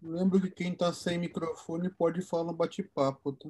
Lembro que quem está sem microfone pode falar no bate-papo, tá?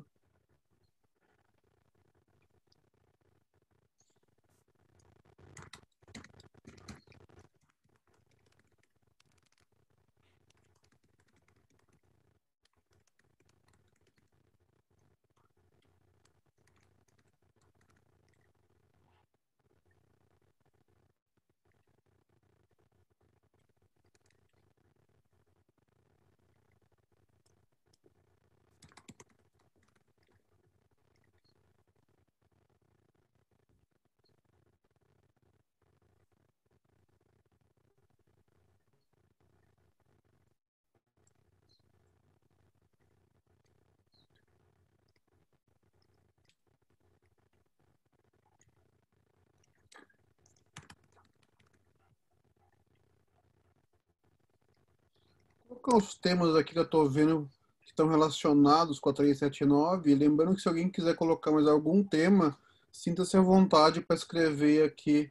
Qual os temas aqui que eu estou vendo que estão relacionados com a 379? Lembrando que se alguém quiser colocar mais algum tema, sinta-se à vontade para escrever aqui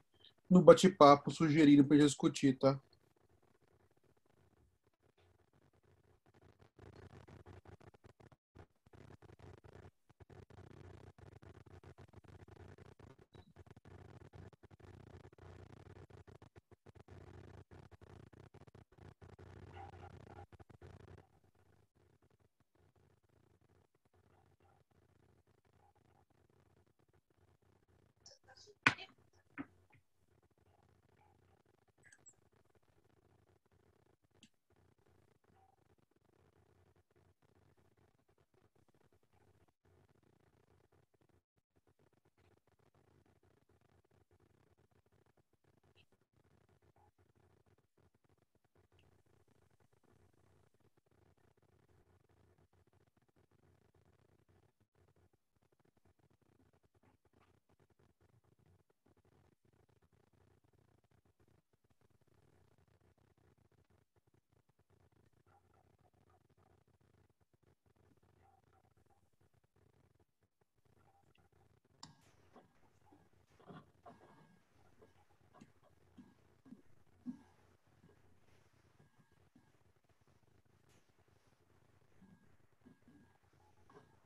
no bate-papo, sugerindo para a gente discutir, tá?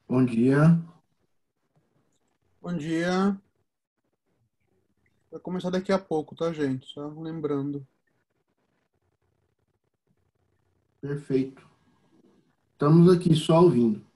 Bom dia. Bom dia. Vai começar daqui a pouco, tá, gente? Só lembrando. Perfeito. Estamos aqui só ouvindo.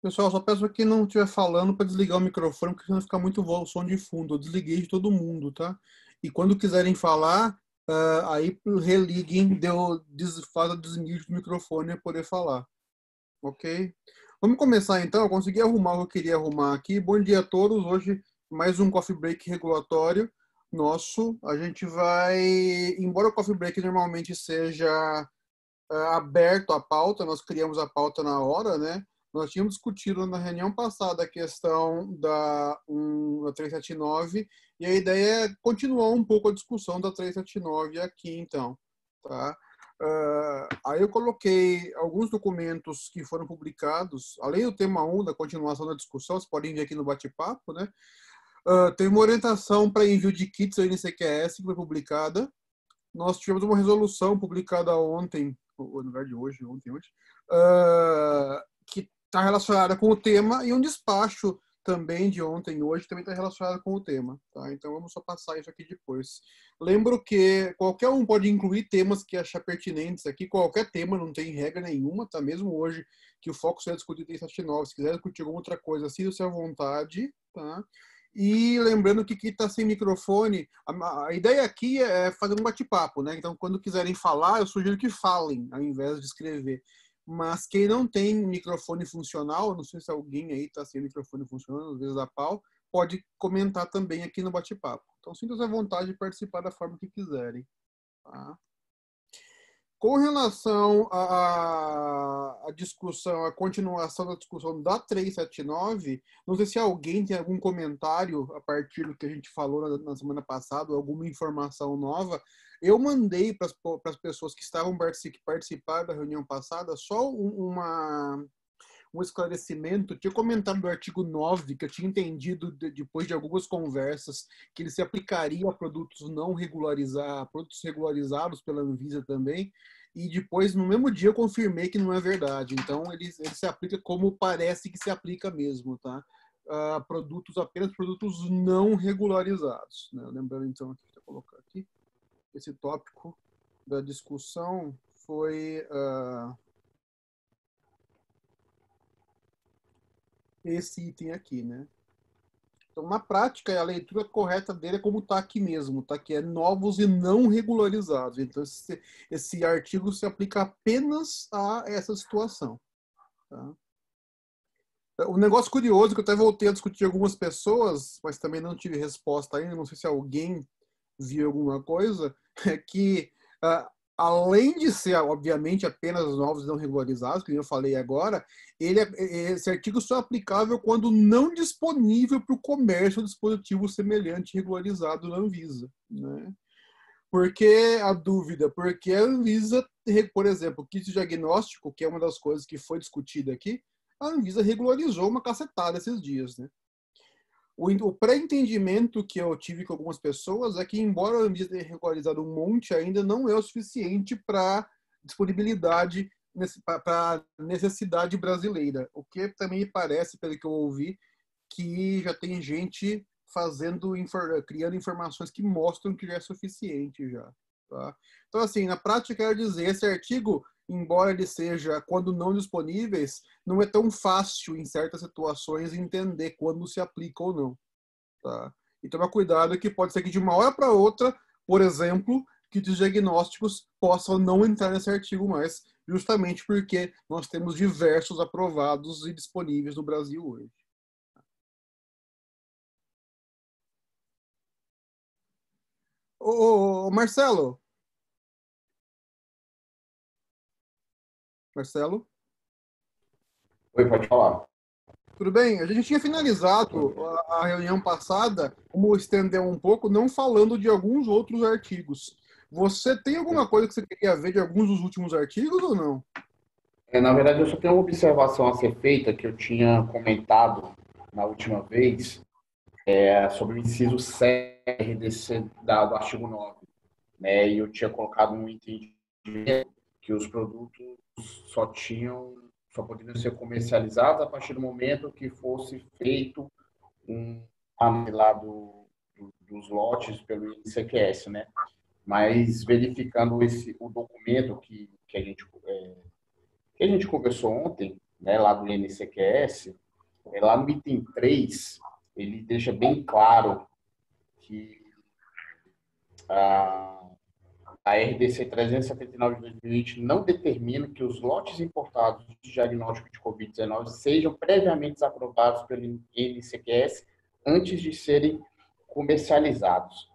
Pessoal, só peço que não estiver falando para desligar o microfone, porque senão fica muito som de fundo. Eu desliguei de todo mundo, tá? E quando quiserem falar, aí religuem, faz o desmute do microfone para poder falar, ok? Vamos começar então. Eu consegui arrumar o que eu queria arrumar aqui. Bom dia a todos. Hoje, mais um coffee break regulatório nosso. A gente vai, embora o coffee break normalmente seja aberto à pauta, nós criamos a pauta na hora, né? Nós tínhamos discutido na reunião passada a questão da 379 e a ideia é continuar um pouco a discussão da 379 aqui, então, tá? Aí eu coloquei alguns documentos que foram publicados, além do tema 1, da continuação da discussão, vocês podem ver aqui no bate-papo, né? Teve uma orientação para envio de kits ao INCQS que foi publicada. Nós tivemos uma resolução publicada ontem, ou no lugar de hoje, que está relacionada com o tema, e um despacho também de ontem e hoje também está relacionada com o tema, tá? Então vamos só passar isso aqui depois. Lembro que qualquer um pode incluir temas que achar pertinentes aqui, qualquer tema, não tem regra nenhuma, tá? Mesmo hoje que o foco seja discutir 379, se quiser discutir alguma outra coisa, sinta-se à vontade, tá? E lembrando que quem está sem microfone, a ideia aqui é fazer um bate-papo, né? Então, quando quiserem falar, eu sugiro que falem, ao invés de escrever. Mas quem não tem microfone funcional, não sei se alguém aí está sem microfone funcionando, às vezes dá pau, pode comentar também aqui no bate-papo. Então, sinta-se à vontade de participar da forma que quiserem. Tá? Com relação à discussão, à continuação da discussão da 379, não sei se alguém tem algum comentário a partir do que a gente falou na semana passada, alguma informação nova. Eu mandei para as pessoas que estavam participando da reunião passada só um esclarecimento. Eu tinha comentado do artigo 9, que eu tinha entendido depois de algumas conversas que ele se aplicaria a produtos não regularizados, produtos regularizados pela Anvisa também, e depois, no mesmo dia, eu confirmei que não é verdade. Então, ele se aplica como parece que se aplica mesmo, tá? Apenas produtos não regularizados. Né? Lembrando, então, aqui, vou colocar aqui, esse tópico da discussão foi... esse item aqui, né? Então, na prática, a leitura correta dele é como está aqui mesmo, tá? Que é novos e não regularizados. Então, esse artigo se aplica apenas a essa situação. Tá? O negócio curioso, que eu até voltei a discutir com algumas pessoas, mas também não tive resposta ainda, não sei se alguém viu alguma coisa, é que uh, além de ser, obviamente, apenas novos e não regularizados, que eu falei agora, esse artigo só é aplicável quando não disponível para o comércio um dispositivo semelhante regularizado na Anvisa. Né? Por que a dúvida? Porque a Anvisa, por exemplo, o kit diagnóstico, que é uma das coisas que foi discutida aqui, a Anvisa regularizou uma cacetada esses dias. Né? O pré-entendimento que eu tive com algumas pessoas é que, embora a Anvisa tenha regularizado um monte, ainda não é o suficiente para disponibilidade, para necessidade brasileira. O que também me parece, pelo que eu ouvi, que já tem gente criando informações que mostram que já é suficiente já. Tá? Então, assim, na prática, quero dizer, esse artigo, embora ele seja quando não disponíveis, não é tão fácil em certas situações entender quando se aplica ou não. Tá? E tomar cuidado que pode ser que de uma hora para outra, por exemplo, que os diagnósticos possam não entrar nesse artigo mais, justamente porque nós temos diversos aprovados e disponíveis no Brasil hoje. Ô, Marcelo. Marcelo? Oi, pode falar. Tudo bem? A gente tinha finalizado a reunião passada, como estender um pouco, não falando de alguns outros artigos. Você tem alguma coisa que você queria ver de alguns dos últimos artigos ou não? Na verdade, eu só tenho uma observação a ser feita que eu tinha comentado na última vez, sobre o inciso 7 do artigo 9, né? E eu tinha colocado um item que os produtos só poderiam ser comercializados a partir do momento que fosse feito um análise lá dos lotes pelo INCQS, né? Mas verificando o documento que a gente conversou ontem, né, lá do INCQS, lá no item 3, ele deixa bem claro que a, a RDC 379 de 2020 não determina que os lotes importados de diagnóstico de Covid-19 sejam previamente aprovados pelo INCQS antes de serem comercializados.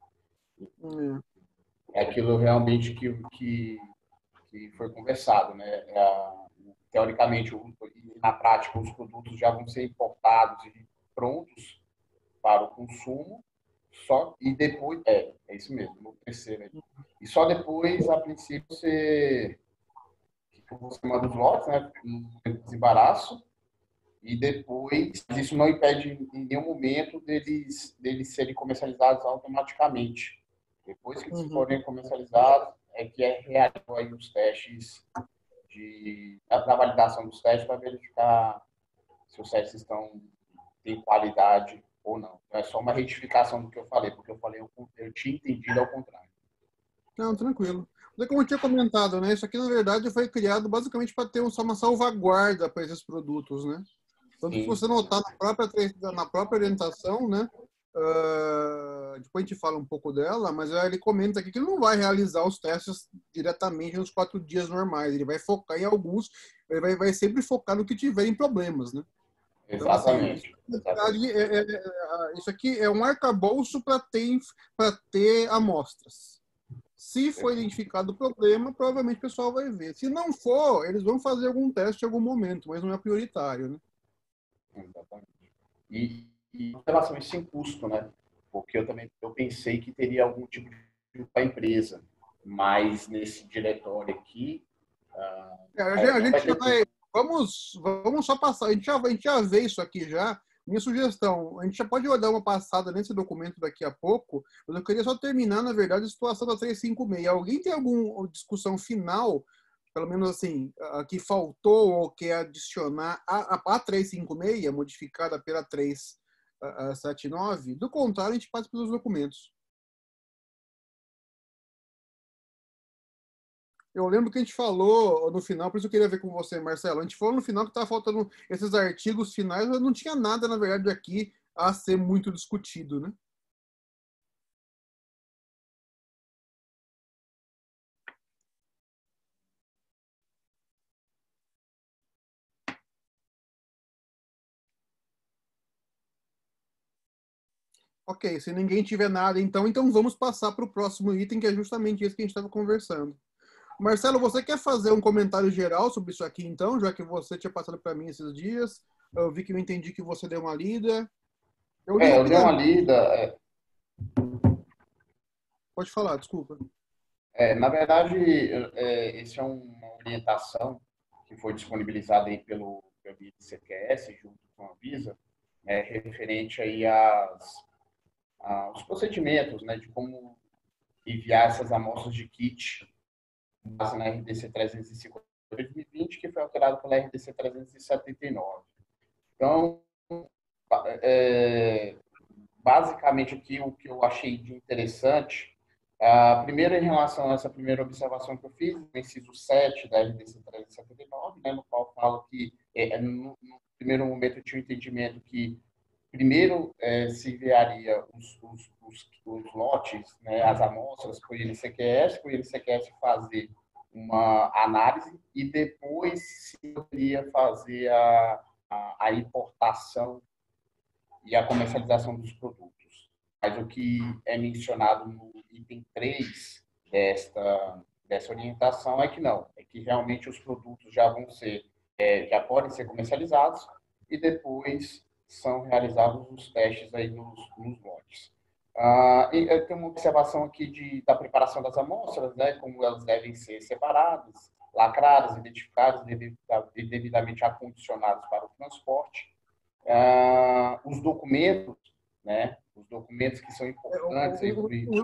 É aquilo realmente que foi conversado, né? Teoricamente, na prática, os produtos já vão ser importados e prontos para o consumo, e depois, é isso mesmo, no terceiro aí. E só depois, a princípio, você manda os lotes, né, no desembaraço, e depois, isso não impede em nenhum momento deles serem comercializados automaticamente. Depois que eles forem comercializados, é que é realizado aí os testes da validação dos testes para verificar se os testes estão tem qualidade ou não. Então, é só uma retificação do que eu falei, porque eu tinha entendido ao contrário. Não, tranquilo. Mas como eu tinha comentado, né? Isso aqui, na verdade, foi criado basicamente para ter só uma salvaguarda para esses produtos, né? Tanto que se você notar na própria orientação, né? Depois a gente fala um pouco dela, mas ele comenta aqui que ele não vai realizar os testes diretamente nos 4 dias normais. Ele vai focar em alguns, ele vai sempre focar no que tiverem problemas, né? Então, assim, Exatamente. na verdade, isso aqui é um arcabouço para ter amostras. Se for identificado o problema, provavelmente o pessoal vai ver. Se não for, eles vão fazer algum teste em algum momento, mas não é prioritário, né? Exatamente. E em relação a isso em custo, né? Porque eu pensei que teria algum tipo de para a empresa, mas nesse diretório aqui, A não gente vai já ter vai. custo. Vamos só passar. A gente já vê isso aqui já. Minha sugestão, a gente já pode dar uma passada nesse documento daqui a pouco, mas eu queria só terminar, na verdade, a situação da 356. Alguém tem alguma discussão final, pelo menos assim, que faltou ou quer adicionar a 356, modificada pela 379? Do contrário, a gente passa pelos documentos. Eu lembro que a gente falou no final, por isso eu queria ver com você, Marcelo. A gente falou no final que estava faltando esses artigos finais, mas não tinha nada, na verdade, aqui a ser muito discutido, né? Ok, se ninguém tiver nada, então vamos passar para o próximo item, que é justamente isso que a gente estava conversando. Marcelo, você quer fazer um comentário geral sobre isso aqui, então, já que você tinha passado para mim esses dias? Eu vi que eu entendi que você deu uma lida. Eu li Eu dei uma rapidamente. lida. Pode falar, desculpa. Na verdade, esse é uma orientação que foi disponibilizada aí pelo ICQS, junto com a Visa, referente aí aos procedimentos, né, de como enviar essas amostras de kit com base na RDC 350 de 2020, que foi alterado pela RDC 379. Então, é, basicamente aqui o que eu achei de interessante, primeiro em relação a essa primeira observação que eu fiz, no inciso 7 da RDC 379, né, no qual falo que no primeiro momento eu tinha o entendimento que primeiro se enviaria os lotes, né, as amostras para o INCQS, para o INCQS fazer uma análise e depois se iria fazer a importação e a comercialização dos produtos. Mas o que é mencionado no item 3 dessa orientação é que não, é que realmente os produtos já podem ser comercializados e depois são realizados os testes aí nos lotes. Eu tenho uma observação aqui da preparação das amostras, né, como elas devem ser separadas, lacradas, identificadas e devidamente acondicionadas para o transporte. Os documentos, né? Os documentos que são importantes.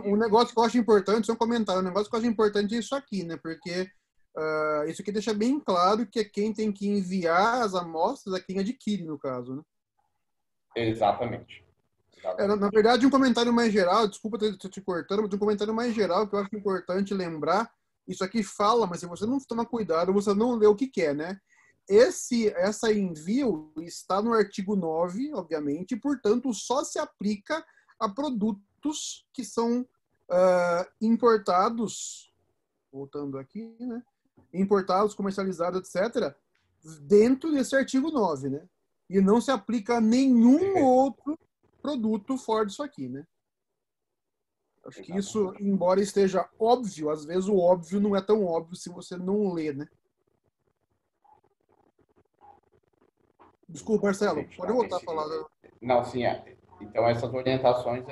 Um negócio que eu acho importante, só um comentário, um negócio que eu acho importante é isso aqui, né? Porque isso aqui deixa bem claro que quem tem que enviar as amostras é quem adquire, no caso, né? Exatamente. Na verdade, um comentário mais geral, desculpa ter te cortando, mas um comentário mais geral que eu acho importante lembrar, isso aqui fala, mas se você não tomar cuidado, você não lê o que quer, né? Essa envio está no artigo 9, obviamente, e, portanto, só se aplica a produtos que são importados, voltando aqui, né? Importados, comercializados, etc., dentro desse artigo 9, né? E não se aplica a nenhum outro produto fora disso aqui, né? Acho que isso, embora esteja óbvio, às vezes o óbvio não é tão óbvio se você não lê, né? Desculpa, Marcelo, pode voltar a falar. Não, sim, então essas orientações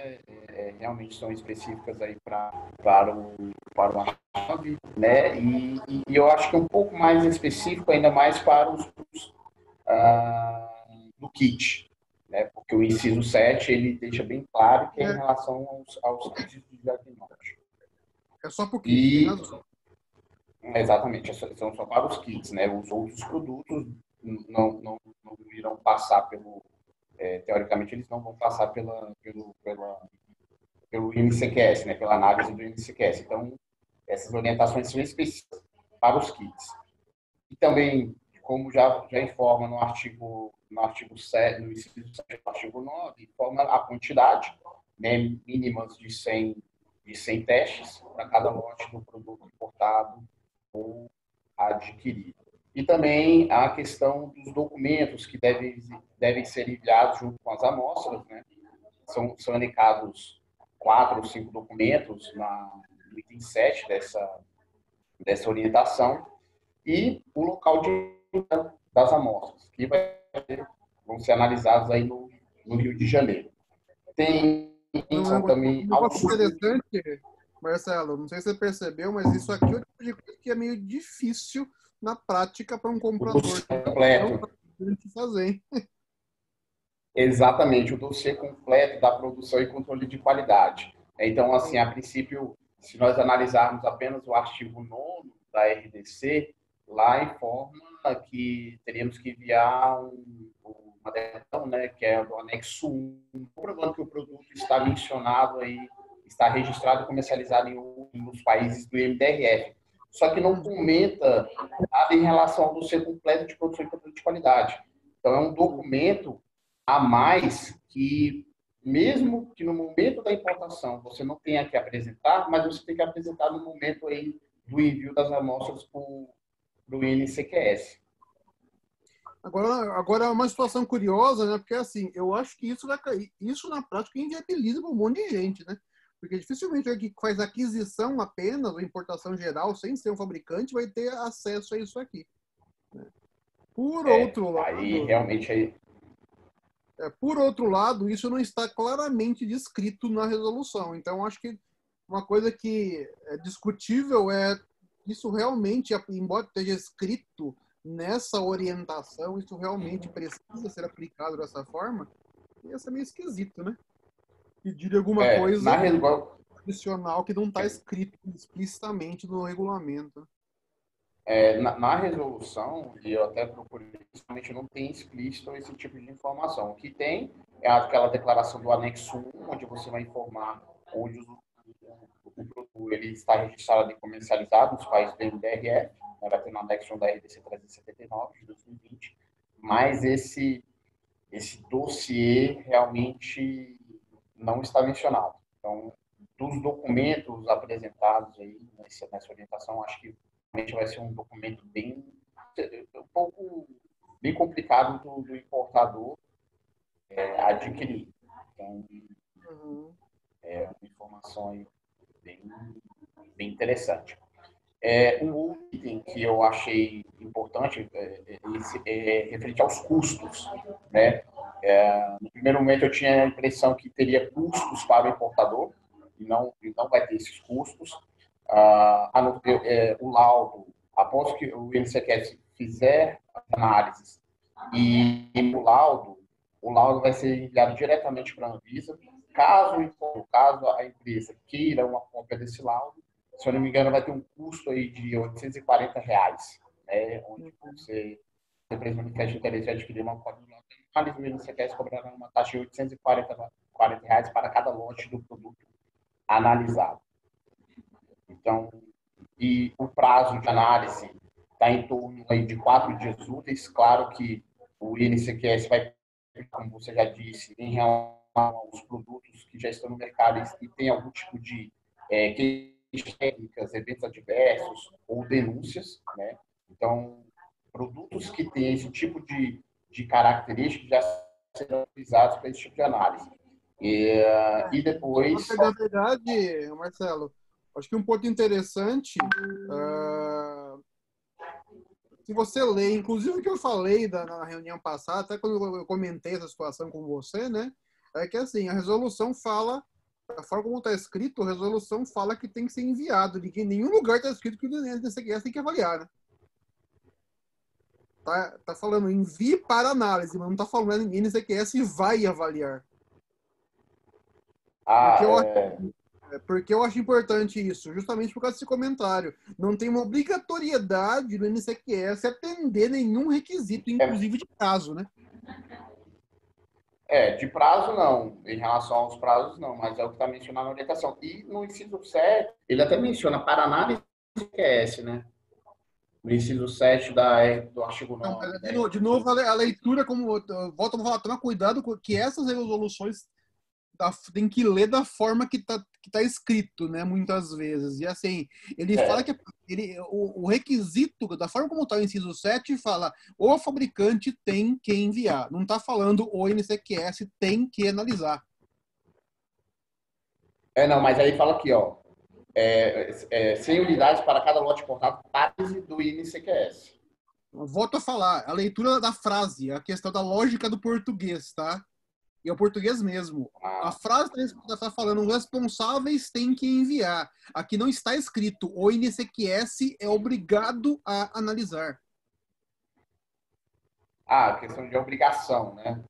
realmente são específicas aí para uma chave, né? E eu acho que é um pouco mais específico, ainda mais para os do kit, né? Porque o inciso 7 ele deixa bem claro que é em relação aos kits de diagnóstico. É só para o kit, tem razão. Exatamente, são só para os kits, né? Os outros produtos não irão passar teoricamente, eles não vão passar pelo INCQS, né, pela análise do INCQS. Então, essas orientações são específicas para os kits. E também, como já informa no artigo 7, no inciso 7 do artigo 9, informa a quantidade, né, mínimas de 100 testes para cada lote do produto importado ou adquirido. E também a questão dos documentos que devem ser enviados junto com as amostras, né? São indicados 4 ou 5 documentos no item 7 dessa orientação, e o local das amostras, que vão ser analisados aí no Rio de Janeiro. Tem também... Um negócio interessante, Marcelo, não sei se você percebeu, mas isso aqui é o tipo de coisa que é meio difícil na prática para um comprador. Completo. Fazer. Exatamente, o dossiê completo da produção e controle de qualidade. Então, assim, a princípio, se nós analisarmos apenas o artigo 9º da RDC, lá informa que teríamos que enviar uma declaração, né, que é do anexo 1, comprovando que o produto está mencionado aí, está registrado e comercializado nos países do MDRF. Só que não comenta nada em relação ao dossiê completo de produção e controle de qualidade. Então, é um documento a mais que, mesmo que no momento da importação você não tenha que apresentar, mas você tem que apresentar no momento aí do envio das amostras para o INCQS. Agora é uma situação curiosa, né? Porque assim, eu acho que isso na prática inviabiliza para um monte de gente, né? Porque dificilmente alguém que faz aquisição apenas ou importação geral sem ser um fabricante vai ter acesso a isso aqui. Por outro lado, aí realmente por outro lado, isso não está claramente descrito na resolução. Então, acho que uma coisa que é discutível é isso realmente, embora esteja escrito nessa orientação, isso realmente precisa ser aplicado dessa forma. Ia ser meio esquisito, né? Pedir alguma coisa adicional que não está escrito explicitamente no regulamento. Na resolução, e eu até procurei, justamente não tem explícito esse tipo de informação. O que tem é aquela declaração do anexo 1, onde você vai informar onde o produto ele está registrado e comercializado nos países do MDRF, né, vai ter no anexo 1 da RDC 379 de 2020, mas esse dossiê realmente não está mencionado. Então, dos documentos apresentados aí nessa orientação, acho que realmente vai ser um documento bem complicado do importador adquirir. Então, é uma informação aí bem interessante. Um outro item que eu achei importante é referente aos custos, né? No primeiro momento eu tinha a impressão que teria custos para o importador, e não vai ter esses custos. O laudo, após que o INCQS fizer as análises e o laudo vai ser enviado diretamente para a Anvisa. Caso a empresa queira uma cópia desse laudo, se eu não me engano, vai ter um custo aí de R$840, né, onde você, a empresa não quer interesse adquirir uma cópia do laudo, o INCQS cobrará uma taxa de R$840 para cada lote do produto analisado. Então, e o prazo de análise está em torno aí de 4 dias úteis. Claro que o INCQS vai, como você já disse, em relação aos produtos que já estão no mercado e tem algum tipo de queixas técnicas, eventos adversos ou denúncias, né? Então, produtos que têm esse tipo de características já serão utilizados para esse tipo de análise. E depois... Na verdade, Marcelo, acho que um ponto interessante, se você lê, inclusive o que eu falei na reunião passada, até quando eu comentei essa situação com você, né, é que assim, a resolução fala, a forma como está escrito, a resolução fala que tem que ser enviado, de que em nenhum lugar está escrito que o INCQS tem que avaliar, né? Tá falando envie para análise, mas não está falando que o INCQS vai avaliar. Porque eu acho importante isso, justamente por causa desse comentário. Não tem uma obrigatoriedade do INCQS atender nenhum requisito, inclusive de caso, né? De prazo não, em relação aos prazos não, mas é o que está mencionado na orientação. E no inciso 7, ele até menciona para análise do QS, né? No inciso 7 do artigo Não, 9. mas de novo, a leitura, como volta a falar, toma cuidado com que essas resoluções tem que ler da forma que tá escrito, né? Muitas vezes. E assim, ele fala que o requisito, da forma como está o inciso 7, fala o fabricante tem que enviar. Não está falando o NCQS tem que analisar. Não, mas aí fala aqui, ó. 100 unidades para cada lote importado, análise do INCQS. Volto a falar, a leitura da frase, a questão da lógica do português, tá? E é o português mesmo. A frase está falando, os responsáveis têm que enviar. Aqui não está escrito, o INCQS é obrigado a analisar. Questão de obrigação, né?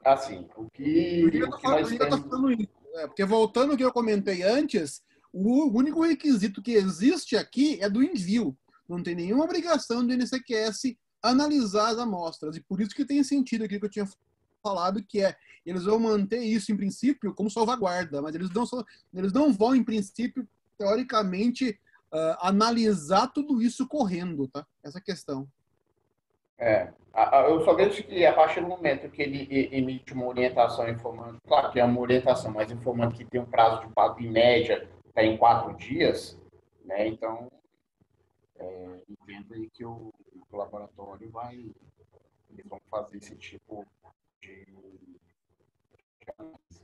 Assim, o que nós temos... Porque voltando ao que eu comentei antes, o único requisito que existe aqui é do envio. Não tem nenhuma obrigação do INCQS analisar as amostras. E por isso que tem sentido aquilo que eu tinha falado, que eles vão manter isso, em princípio, como salvaguarda, mas eles não vão, em princípio, teoricamente, analisar tudo isso correndo, tá? Essa questão. Eu só vejo que a partir do momento que ele emite uma orientação informando, claro que é uma orientação, mas informando que tem um prazo de pago em média em 4 dias, né? Então, entendo aí que o laboratório eles vão fazer esse tipo de análise.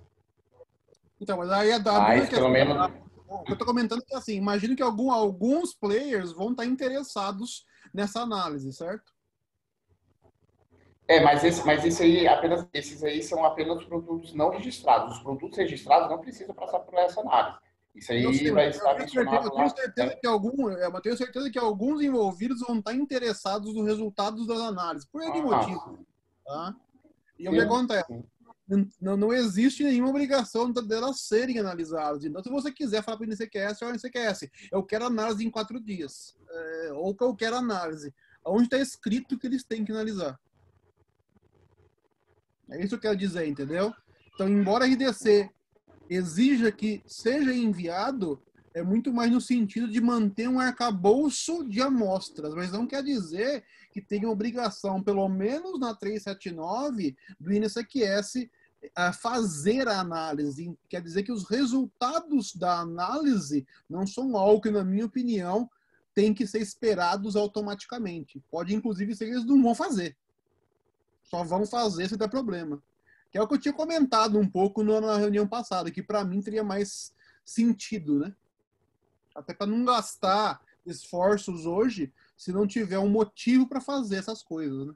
Então, mas aí Mas, pelo menos... O que eu estou comentando é que, assim, imagino que alguns players vão estar interessados nessa análise, certo? Mas esses aí são apenas produtos não registrados. Os produtos registrados não precisam passar por essa análise. Isso aí vai estar mencionado lá. Eu tenho certeza que alguns envolvidos vão estar interessados nos resultados das análises. Por algum motivo. Tá? E o que acontece? Não existe nenhuma obrigação delas serem analisadas. Então, se você quiser falar para o INCQS, olha, INCQS, eu quero análise em 4 dias. Ou que eu quero análise. Onde está escrito que eles têm que analisar. É isso que eu quero dizer, entendeu? Então, embora a RDC exija que seja enviado, é muito mais no sentido de manter um arcabouço de amostras, mas não quer dizer que tenha obrigação, pelo menos na 379, do INCQS a fazer a análise. Quer dizer que os resultados da análise não são algo que, na minha opinião, tem que ser esperados automaticamente. Pode, inclusive, ser que eles não vão fazer. Só vão fazer se der problema. Que é o que eu tinha comentado um pouco na reunião passada, que para mim teria mais sentido, né? Até para não gastar esforços hoje se não tiver um motivo para fazer essas coisas, né?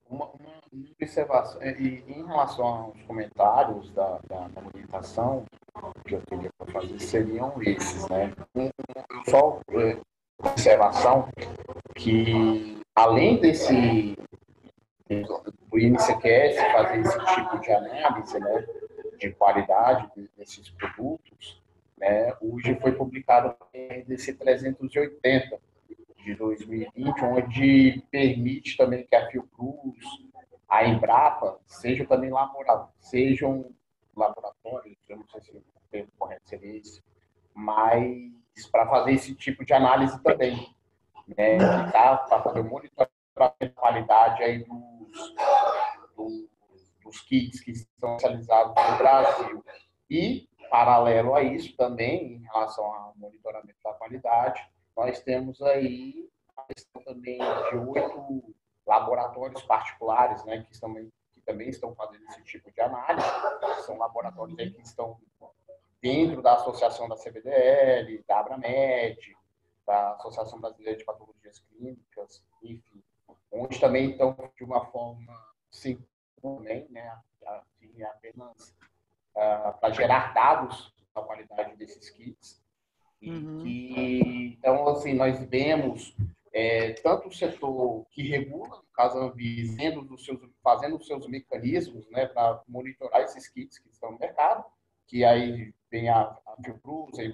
Uma observação, e em relação aos comentários da orientação que eu teria para fazer, seriam esses, né? Só observação que, além do INCQS fazer esse tipo de análise, né, de qualidade desses produtos, né, hoje foi publicado o RDC 380 de 2020, onde permite também que a Fiocruz, a Embrapa, sejam laboratórios, eu não sei se o termo correto seria esse, mas para fazer esse tipo de análise também, né, para fazer o monitoramento da qualidade aí dos kits que estão comercializados no Brasil. E, paralelo a isso, também, em relação ao monitoramento da qualidade, nós temos aí a questão também de 8 laboratórios particulares, né, que também estão fazendo esse tipo de análise. São laboratórios aí que estão dentro da associação da CBDL, da Abramed, da Associação Brasileira de Patologias Clínicas, enfim, onde também estão de uma forma segura, né, assim, apenas para gerar dados da qualidade desses kits. Então, assim, nós vemos tanto o setor que regula, no caso a Anvisa, fazendo os seus mecanismos, né, para monitorar esses kits que estão no mercado, que aí vem a Fiocruz, a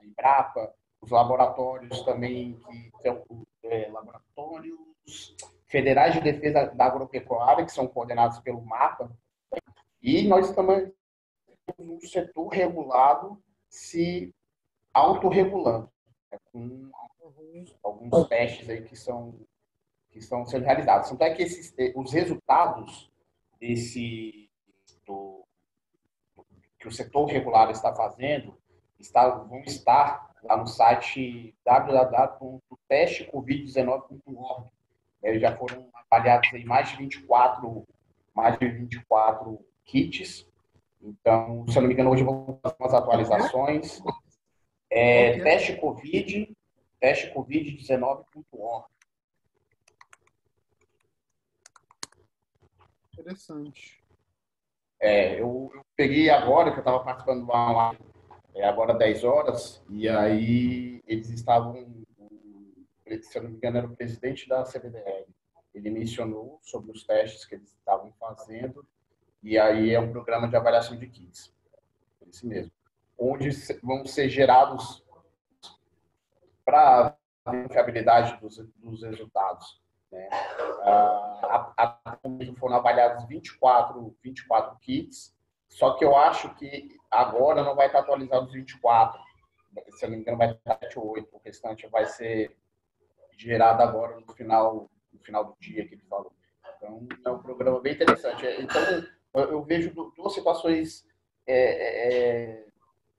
Embrapa, os laboratórios também que são laboratórios federais de defesa da agropecuária, que são coordenados pelo MAPA, e nós também temos um setor regulado se autorregulando, né, com alguns testes aí que estão sendo realizados. Tanto é que os resultados do, que o setor regulado está fazendo vão estar lá no site www.testecovid19.org. Já foram avaliados aí mais de 24 kits. Então, se eu não me engano, hoje vão fazer umas atualizações. Testecovid19.org. Interessante. Eu peguei agora, que eu estava participando de uma live, agora 10 horas, e aí eles estavam, se eu não me engano, era o presidente da CBDR. Ele mencionou sobre os testes que eles estavam fazendo, e aí é um programa de avaliação de kits. Esse mesmo. Onde vão ser gerados para a confiabilidade dos resultados. Né? Foram avaliados 24 kits, só que eu acho que agora não vai estar atualizado os 24. Se eu não me engano, vai estar 8. O restante vai ser gerado agora no final do dia que ele falou. Então, é um programa bem interessante. Então, eu vejo duas situações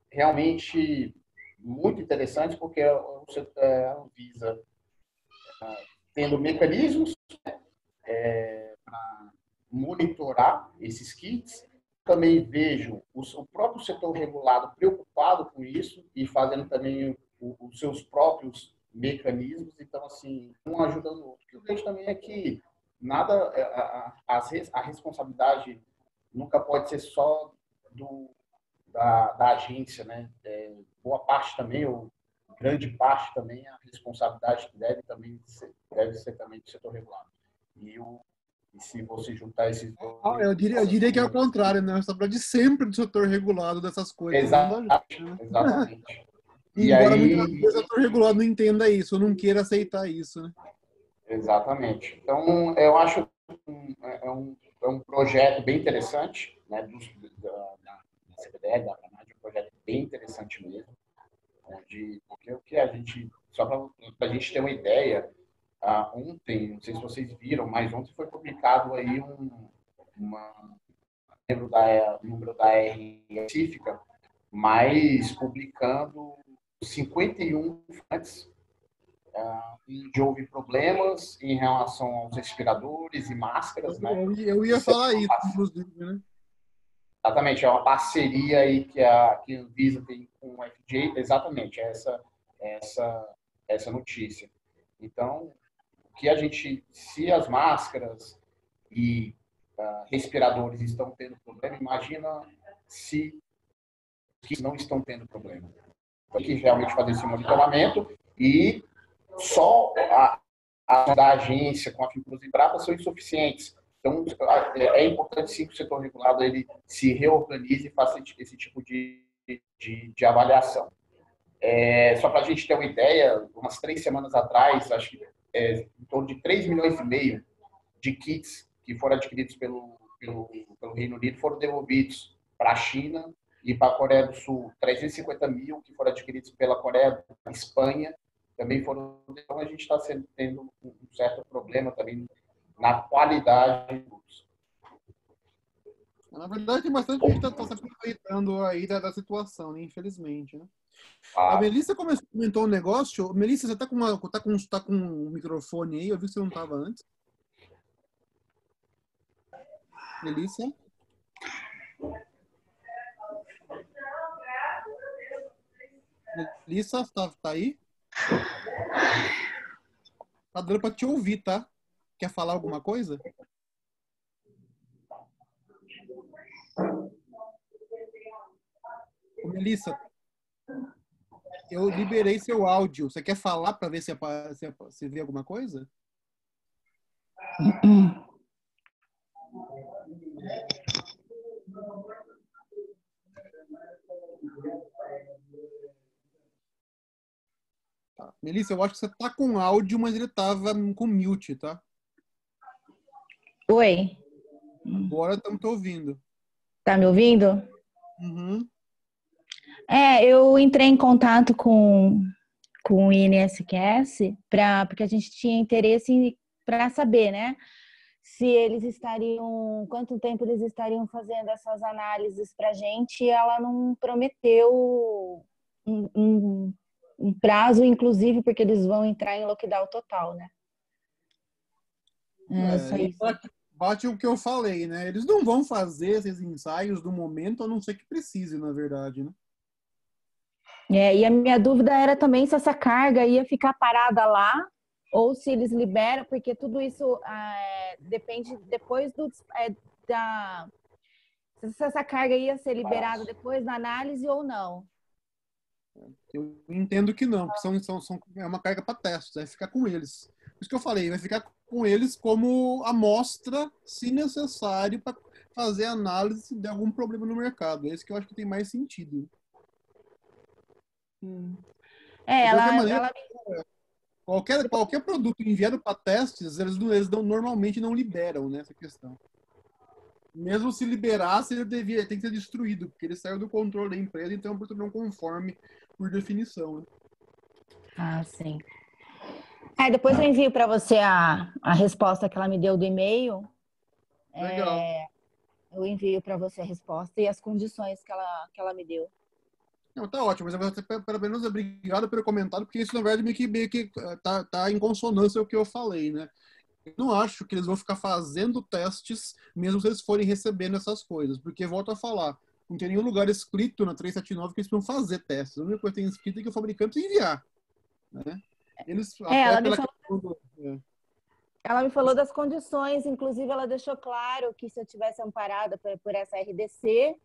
realmente muito interessantes, porque a Anvisa tendo mecanismos para monitorar esses kits. Também vejo o próprio setor regulado preocupado com isso e fazendo também os seus próprios mecanismos. Então, assim, um ajudando o outro. O que eu vejo também é que a responsabilidade nunca pode ser só da agência, né? Boa parte também, ou grande parte também, a responsabilidade deve ser também do setor regulado. E se você juntar esses dois... Eu diria que é o contrário, né? A responsabilidade sempre do setor regulado dessas coisas. Exatamente. Né? Exatamente. Embora muitas vezes o setor regulado não entenda isso, ou não queira aceitar isso, né? Exatamente. Então, eu acho que é um projeto bem interessante, né, da CBDR, da PRONAD, um projeto bem interessante mesmo, porque o que a gente, só para a gente ter uma ideia, ontem, não sei se vocês viram, mas ontem foi publicado aí um número da R científica, mas publicando 51 fontes onde houve problemas em relação aos respiradores e máscaras, né? Eu ia falar isso, inclusive, né? Exatamente, é uma parceria aí que a Anvisa tem com o FDA, exatamente essa notícia. Então, se as máscaras e respiradores estão tendo problema, imagina se que não estão tendo problema. Tem que realmente fazer esse monitoramento e só da agência com a Fiocruz e Embrapa são insuficientes. Então, é importante sim que o setor regulado ele se reorganize e faça esse tipo de avaliação. Só para a gente ter uma ideia, umas 3 semanas atrás, acho que em torno de 3,5 milhões de kits que foram adquiridos pelo Reino Unido foram devolvidos para a China e para a Coreia do Sul. 350 mil que foram adquiridos pela Coreia, Espanha, também foram. Então, a gente está tendo um certo problema também na qualidade dos. Na verdade, tem bastante gente que está se aproveitando aí da situação, né? Infelizmente, né? A Melissa comentou um negócio. Melissa, você tá com um microfone aí? Eu vi que você não estava antes. Melissa? Melissa, tá aí? Tá dando para te ouvir, tá? Quer falar alguma coisa? Ô, Melissa, eu liberei seu áudio. Você quer falar para ver se vê alguma coisa? Tá. Melissa, eu acho que você tá com áudio, mas ele tava com mute, tá? Oi, Agora estamos te ouvindo. tá me ouvindo? Uhum. Eu entrei em contato com o INSS porque a gente tinha interesse para saber, né? Se eles estariam, quanto tempo eles estariam fazendo essas análises para a gente, e ela não prometeu um prazo, inclusive, porque eles vão entrar em lockdown total, né? Só E isso. bate o que eu falei, né? Eles não vão fazer esses ensaios no momento, a não ser que precise, na verdade, né? E a minha dúvida era também se essa carga ia ficar parada lá ou se eles liberam, porque tudo isso depende depois da se essa carga ia ser liberada depois da análise ou não. Eu entendo que não, que é uma carga para testes, vai ficar com eles. Por isso que eu falei, vai ficar com eles como amostra, se necessário, para fazer análise se der algum problema no mercado. É isso que eu acho que tem mais sentido. De qualquer maneira, qualquer produto enviado para testes, normalmente não liberam, né, essa questão. Mesmo se liberasse, ele tem que ser destruído, porque ele saiu do controle da empresa, então é um produto não conforme por definição. Né? Ah, sim. Depois eu envio para você a resposta que ela me deu do e-mail. Legal. Eu envio para você a resposta e as condições que ela me deu. Não, tá ótimo, mas pelo menos obrigado pelo comentário, porque isso na verdade meio que tá em consonância com o que eu falei, né? Eu não acho que eles vão ficar fazendo testes mesmo se eles forem recebendo essas coisas, porque volto a falar, não tem nenhum lugar escrito na 379 que eles vão fazer testes. A única coisa que tem escrito é que o fabricante precisa enviar, né? Eles até pela questão ela me falou das condições, inclusive ela deixou claro que se eu tivesse amparada por essa RDC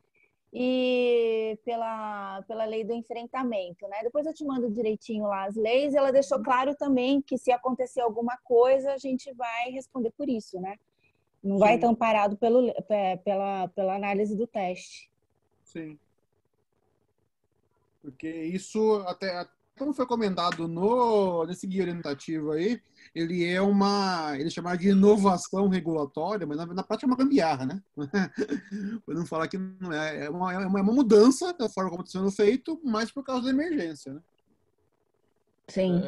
e pela lei do enfrentamento, né? Depois eu te mando direitinho lá as leis, e ela deixou claro também que se acontecer alguma coisa, a gente vai responder por isso, né? Não vai estar amparado pela análise do teste. Sim. Porque isso, até como foi comentado nesse guia orientativo aí, ele chama de inovação regulatória, mas na prática é uma gambiarra, né? Para não falar que não é uma mudança da forma como está sendo feito, mas por causa da emergência, né? Sim.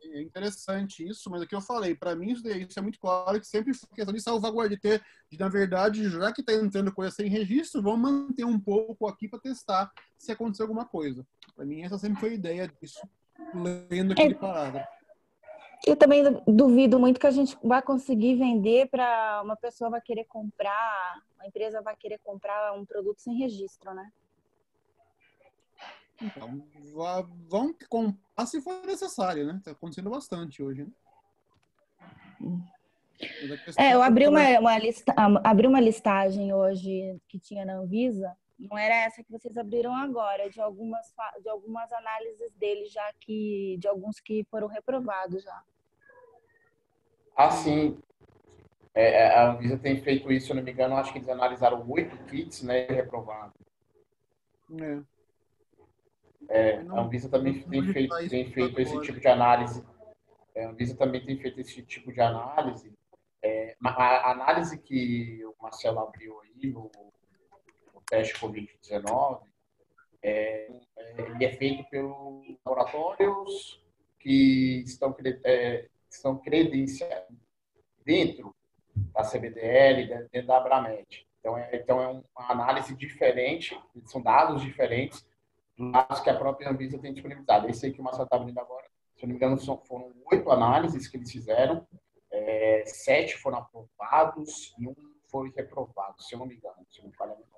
É interessante isso, mas o que eu falei, para mim isso é muito claro que sempre foi questão de salvaguardar, na verdade, já que está entrando coisa sem registro, vamos manter um pouco aqui para testar se acontecer alguma coisa. Para mim essa sempre foi a ideia disso, lendo aquele parágrafo. Eu também duvido muito que a gente vai conseguir vender para uma pessoa vai querer comprar, uma empresa vai querer comprar um produto sem registro, né? Então, vão comprar se for necessário, né? Está acontecendo bastante hoje, né? Eu abri abri uma listagem hoje que tinha na Anvisa, não era essa que vocês abriram agora, de algumas análises deles já de alguns que foram reprovados já. Assim, a Anvisa tem feito isso, se eu não me engano, acho que eles analisaram 8 kits, né, e reprovaram. A Anvisa também tem feito esse tipo de análise. A Anvisa também tem feito esse tipo de análise. A análise que o Marcelo abriu aí, o teste Covid-19, ele é feito pelos laboratórios que estão credenciados dentro da CBDL, dentro da Abramet. Então é uma análise diferente, são dados diferentes dos dados que a própria Anvisa tem disponibilizado. Esse aí que o Marcelo está abrindo agora, se eu não me engano, foram 8 análises que eles fizeram, 7 foram aprovados e 1 foi reprovado, se eu não me engano, se eu não me falha a memória.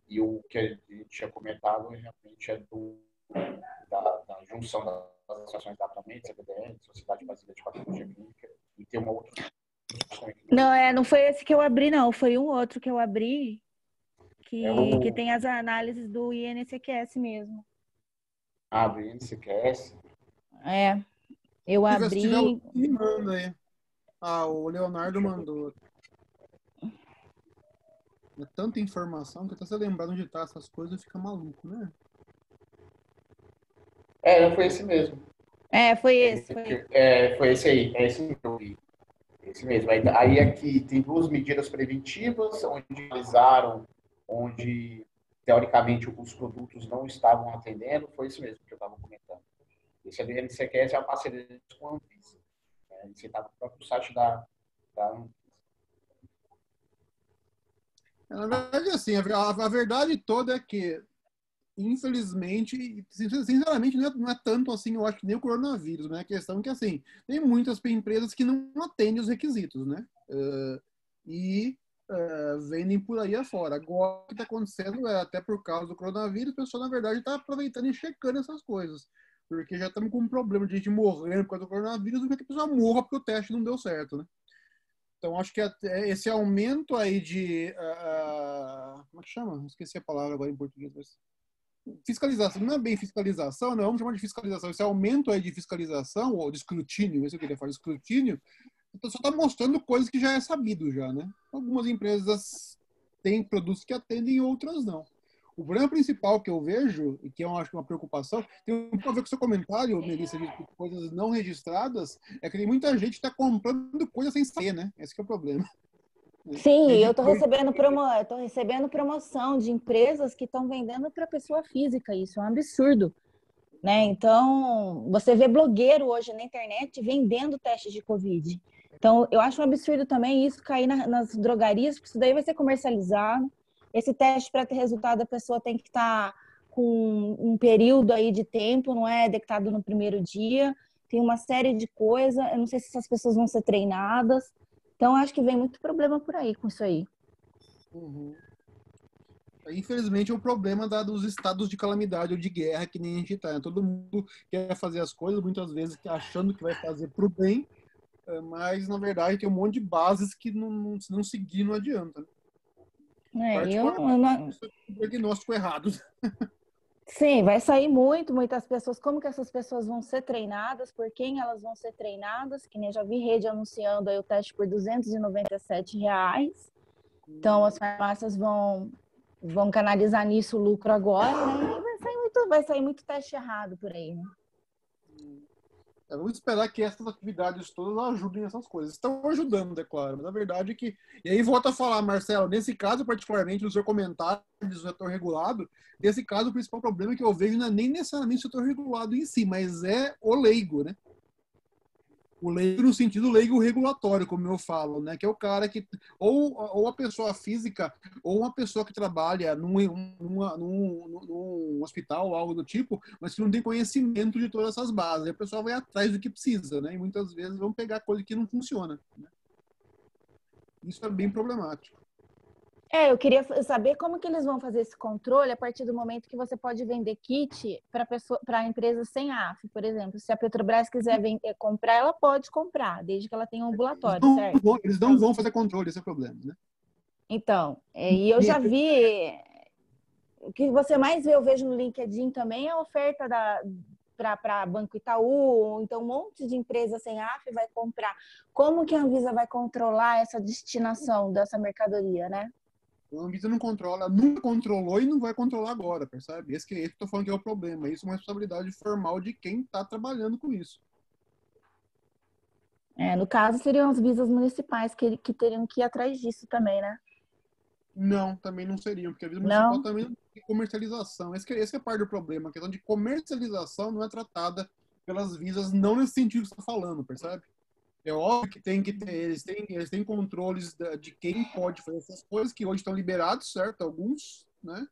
E o que a gente tinha comentado realmente é da junção das associações da Abramet, CBDL, Sociedade Brasileira de Patologia Clínica, e tem uma outra. Não foi esse que eu abri, não. Foi um outro que eu abri que tem as análises do INSS mesmo. Do INSS? Eu abri... Se tiver, me manda aí. O Leonardo mandou. É tanta informação que até você lembrar onde tá essas coisas fica maluco, né? Foi esse mesmo. Foi esse. Foi esse aí. É esse que eu vi. Esse mesmo. Aí aqui tem duas medidas preventivas, onde analisaram, onde teoricamente os produtos não estavam atendendo, foi isso mesmo que eu estava comentando. Esse ADNCQS é uma parceria com a Anvisa. Né? Você está no próprio site da Anvisa. Na verdade, assim, a verdade toda é que, infelizmente, sinceramente, não é tanto assim, eu acho que nem o coronavírus, né? A questão é que, assim, tem muitas empresas que não atendem os requisitos, né? Vendem por aí afora. Agora, o que está acontecendo é, até por causa do coronavírus, o pessoal, na verdade, está aproveitando e checando essas coisas. Porque já estamos com um problema de gente morrer por causa do coronavírus, do que a pessoa morra porque o teste não deu certo, né? Então, acho que esse aumento aí de... como é que chama? Esqueci a palavra agora em português. Mas fiscalização, não é bem fiscalização, não, vamos chamar de fiscalização. Esse aumento aí de fiscalização, ou de escrutínio, esse que eu queria falar, de escrutínio, só está mostrando coisas que já é sabido já, né? Algumas empresas têm produtos que atendem, outras não. O problema principal que eu vejo, e que eu acho que é uma preocupação, tem um pouco a ver com o seu comentário, Melissa, de coisas não registradas, é que tem muita gente que está comprando coisas sem saber, né? Esse que é o problema. Sim, eu estou recebendo promoção de empresas que estão vendendo para pessoa física, isso é um absurdo. Né? Então, você vê blogueiro hoje na internet vendendo testes de Covid. Então, eu acho um absurdo também isso cair nas drogarias, porque isso daí vai ser comercializado. Esse teste, para ter resultado, a pessoa tem que estar com um período aí de tempo, não é detectado no primeiro dia. Tem uma série de coisas. Eu não sei se essas pessoas vão ser treinadas. Então, acho que vem muito problema por aí com isso aí. Uhum. Infelizmente, é o problema dos estados de calamidade ou de guerra que nem a gente está. Né? Todo mundo quer fazer as coisas, muitas vezes achando que vai fazer para o bem, mas, na verdade, tem um monte de bases que se não seguir, não adianta. Né? Particularmente, um diagnóstico errado. Sim, vai sair muitas pessoas. Como que essas pessoas vão ser treinadas? Por quem elas vão ser treinadas? Que nem já vi rede anunciando aí o teste por R$297. Então, as farmácias vão canalizar nisso o lucro agora, né? E vai sair muito teste errado por aí, né? Vamos esperar que essas atividades todas ajudem essas coisas. Estão ajudando, é claro, mas na verdade é que... E aí volta a falar, Marcelo, nesse caso particularmente, no seu comentário do setor regulado, nesse caso o principal problema que eu vejo não é nem necessariamente o setor regulado em si, mas é o leigo, né? O leigo no sentido leigo regulatório, como eu falo, né? Que é o cara que... Ou a pessoa física, ou uma pessoa que trabalha num hospital ou algo do tipo, mas que não tem conhecimento de todas essas bases. E a pessoa vai atrás do que precisa, né? E muitas vezes vão pegar coisa que não funciona. Né? Isso é bem problemático. Eu queria saber como que eles vão fazer esse controle a partir do momento que você pode vender kit para empresas sem AF, por exemplo. Se a Petrobras quiser comprar, ela pode comprar, desde que ela tenha um ambulatório, certo? Eles não vão fazer controle, esse é o problema, né? Então, e eu já vi... O que você mais vê, eu vejo no LinkedIn também, é a oferta para Banco Itaú, então um monte de empresa sem AF vai comprar. Como que a Anvisa vai controlar essa destinação dessa mercadoria, né? A Anvisa não controla, nunca controlou e não vai controlar agora, percebe? Esse que eu estou falando que é o problema. Isso é uma responsabilidade formal de quem está trabalhando com isso. No caso, seriam as visas municipais que teriam que ir atrás disso também, né? Não, também não seriam, porque a visa municipal também não tem comercialização. Esse é parte do problema. A questão de comercialização não é tratada pelas visas, não nesse sentido que você está falando, percebe? É óbvio que tem que ter, eles têm controles de quem pode fazer essas coisas, que hoje estão liberados, certo? Alguns, né?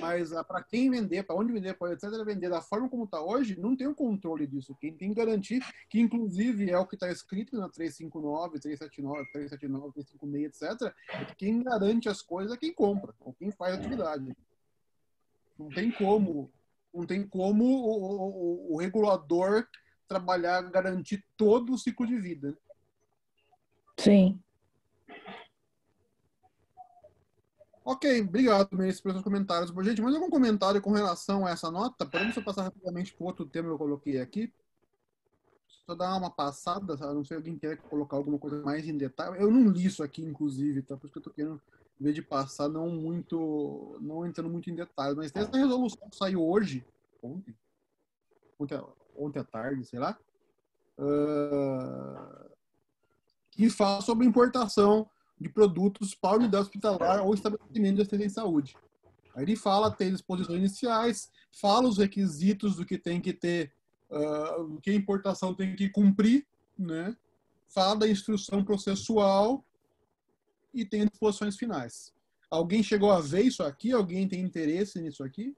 Mas para quem vender, para onde vender, para etc., vender da forma como está hoje, não tem o controle disso. Quem tem que garantir, que inclusive é o que está escrito na 359, 379, 379, 356, etc., é que quem garante as coisas é quem compra, ou quem faz a atividade. Não tem como o regulador trabalhar, garantir todo o ciclo de vida. Sim. Ok, obrigado, Melissa, pelos seus comentários. Gente, mais algum comentário com relação a essa nota? Podemos só passar rapidamente para o outro tema que eu coloquei aqui? Só dar uma passada, sabe? Não sei se alguém quer colocar alguma coisa mais em detalhe. Eu não li isso aqui, inclusive, tá? Por isso que eu tô querendo, em vez de passar, não entrando muito em detalhes. Mas tem essa resolução que saiu hoje, ontem à tarde, sei lá, que fala sobre importação de produtos para a unidade hospitalar ou estabelecimento de assistência em saúde. Aí ele fala, tem disposições iniciais, fala os requisitos do que tem que ter, do que a importação tem que cumprir, né? Fala da instrução processual e tem disposições finais. Alguém chegou a ver isso aqui? Alguém tem interesse nisso aqui?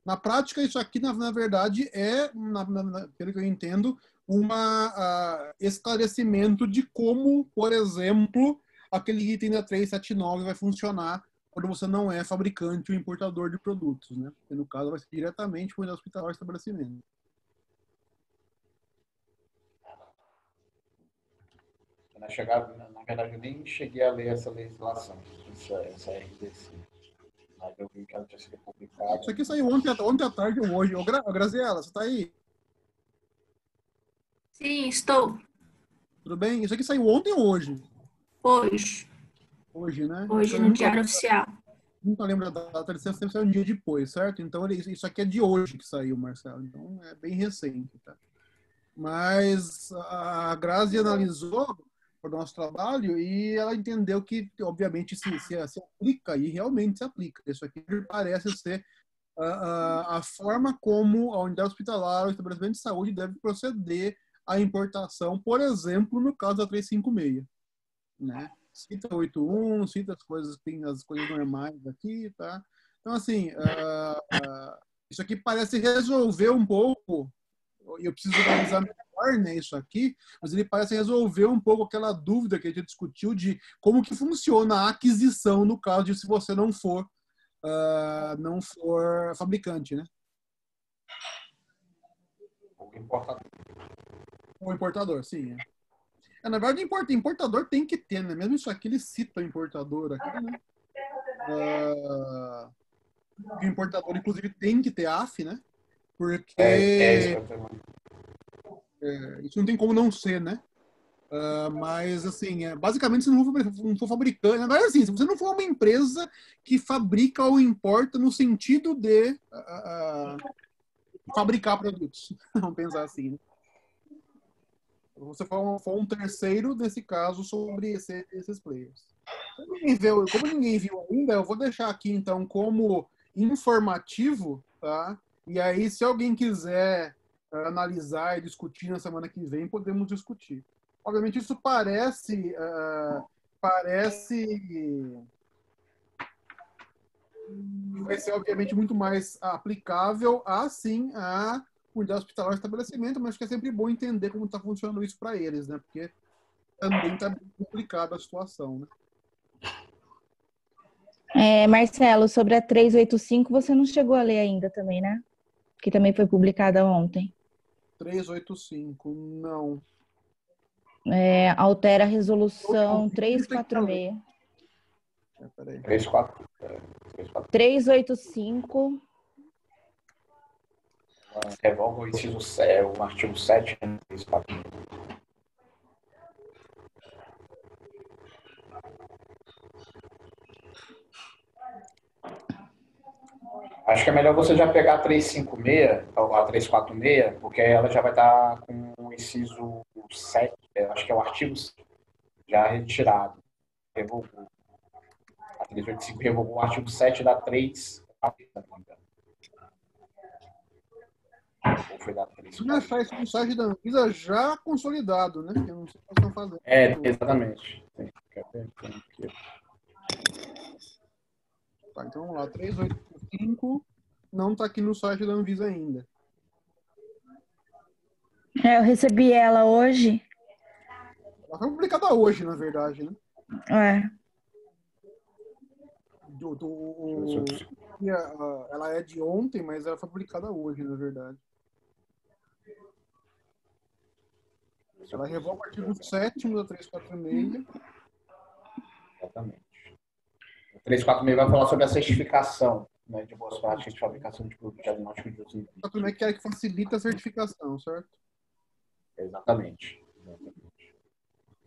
Na prática, isso aqui, na verdade, é, pelo que eu entendo, um esclarecimento de como, por exemplo, aquele item da 379 vai funcionar quando você não é fabricante ou importador de produtos, né? Porque, no caso, vai ser diretamente para o hospitalar estabelecimento. Na verdade, eu nem cheguei a ler essa legislação, essa RDC. Mas eu vi que ela tinha sido publicada. Isso aqui saiu ontem à tarde ou hoje. Ô, Graziela, você está aí? Sim, estou. Tudo bem? Isso aqui saiu ontem ou hoje? Hoje. Hoje, né? Hoje, Então, no Diário Oficial. Nunca lembro da data, ele sempre saiu um dia depois, certo? Então, isso aqui é de hoje que saiu, Marcelo. Então, é bem recente, tá? Mas a Grazi analisou o nosso trabalho e ela entendeu que, obviamente, se aplica, e realmente se aplica. Isso aqui parece ser a forma como a unidade hospitalar ou estabelecimento de saúde deve proceder à importação, por exemplo, no caso da 356, né? Cita 81, cita as coisas normais aqui, tá? Então, assim, isso aqui parece resolver um pouco, e eu preciso analisar melhor, né, isso aqui, mas ele parece resolver um pouco aquela dúvida que a gente discutiu de como que funciona a aquisição no caso de se você não for fabricante, né? Ou importador, sim. Na verdade, importador tem que ter, né? Mesmo isso aqui, ele cita o importador aqui, né? O importador, inclusive, tem que ter AF, né? Porque isso não tem como não ser, né? Mas, assim, basicamente, se não for fabricante... Na verdade, assim, se você não for uma empresa que fabrica ou importa no sentido de fabricar produtos. Vamos pensar assim, né? Se você for um terceiro, nesse caso, sobre esses players. Como ninguém viu ainda, eu vou deixar aqui, então, como informativo, tá? E aí, se alguém quiser analisar e discutir na semana que vem, podemos discutir. Obviamente, isso parece vai ser, obviamente, muito mais aplicável a unidade hospitalar e estabelecimento, mas acho que é sempre bom entender como está funcionando isso para eles, né? Porque também está bem complicada a situação, né? Marcelo, sobre a 385, você não chegou a ler ainda também, né? Que também foi publicada ontem. 385, não. Altera a resolução 346. Peraí. 385. Revoga o inciso o artigo 7, né? 346. Acho que é melhor você já pegar a 356, ou a 346, porque ela já vai estar com o inciso 7, acho que é o artigo 7, já retirado. Revogou. A 385 revogou o artigo 7 da 3. Ou foi da 3? Se não achar isso no site da Anvisa já consolidado, né? Eu não sei o que eles estão fazendo. Exatamente. Tá, então vamos lá. 385 não está aqui no site da Anvisa ainda. Eu recebi ela hoje. Ela foi publicada hoje, na verdade, né? Ela é de ontem, mas ela foi publicada hoje, na verdade. Ela revoga o artigo 7º da 346. Exatamente. O 346 vai falar sobre a certificação, né, de boas práticas de fabricação de produtos diagnósticos de uso. 346 que é que facilita a certificação, certo? Exatamente.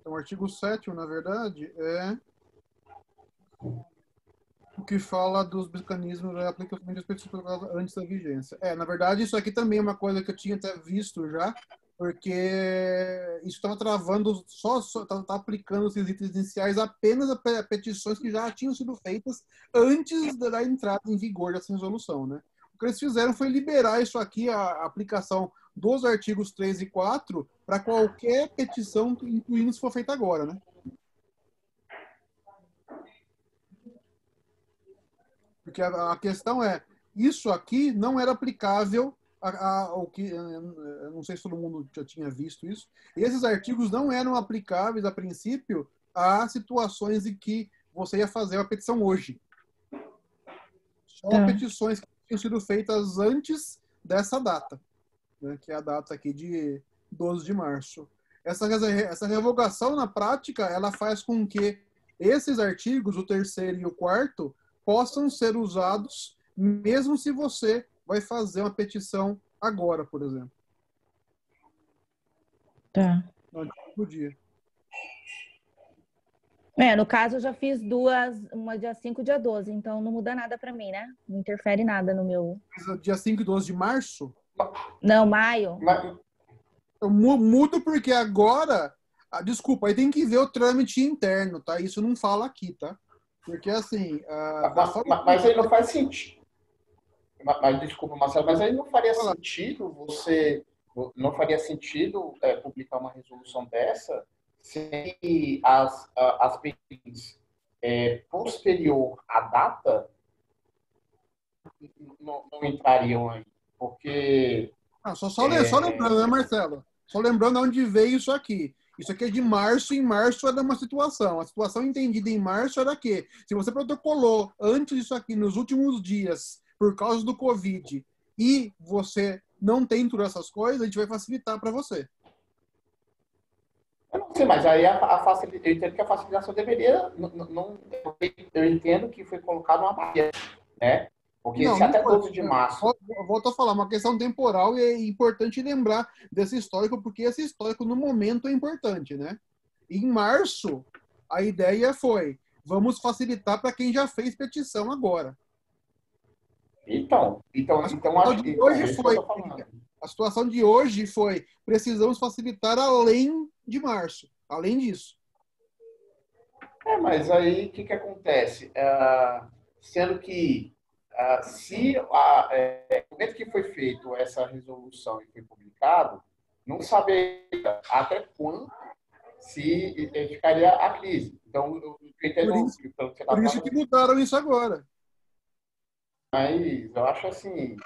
Então, o artigo 7º, na verdade, é o que fala dos mecanismos da aplicação de especificação antes da vigência. Na verdade, isso aqui também é uma coisa que eu tinha até visto já, porque isso estava travando, tá aplicando esses itens iniciais apenas a petições que já tinham sido feitas antes da entrada em vigor dessa resolução, né? O que eles fizeram foi liberar isso aqui, a aplicação dos artigos 3 e 4, para qualquer petição, incluindo se for feita agora, né? Porque a questão é, isso aqui não era aplicável ao que, eu não sei se todo mundo já tinha visto isso, esses artigos não eram aplicáveis, a princípio, a situações em que você ia fazer a petição hoje. Só petições que tinham sido feitas antes dessa data, né, que é a data aqui de 12 de março. Essa revogação, na prática, ela faz com que esses artigos, o 3º e o 4º, possam ser usados mesmo se você vai fazer uma petição agora, por exemplo. Tá. Não podia. No caso, eu já fiz duas, uma dia 5 e dia 12, então não muda nada para mim, né? Não interfere nada no meu... Dia 5 e 12 de março? Não, maio. Eu mudo porque agora... desculpa, aí tem que ver o trâmite interno, tá? Isso não fala aqui, tá? Porque, assim... mas aí não faz sentido. Mas desculpa, Marcelo, mas aí não faria sentido você... Não faria sentido publicar uma resolução dessa se as petições posterior à data não entrariam aí. Porque... Só lembrando, né, Marcelo? Só lembrando onde veio isso aqui. Isso aqui é de março, em março era uma situação. A situação entendida em março era que, se você protocolou antes disso aqui, nos últimos dias, por causa do Covid, e você não tem todas essas coisas, a gente vai facilitar para você. Eu não sei, mas aí eu entendo que a facilitação deveria... eu entendo que foi colocado uma barreira, né? Porque se até 12 de março... Volto a falar, uma questão temporal, e é importante lembrar desse histórico, porque esse histórico, no momento, é importante, né? Em março, a ideia foi, vamos facilitar para quem já fez petição agora. A situação de hoje foi, precisamos facilitar além de março, além disso. Mas aí, o que acontece? Sendo que no momento que foi feita essa resolução e foi publicado, não sabia até quando se ficaria a crise. Então, eu entendo por isso que mudaram isso agora. Mas eu acho assim,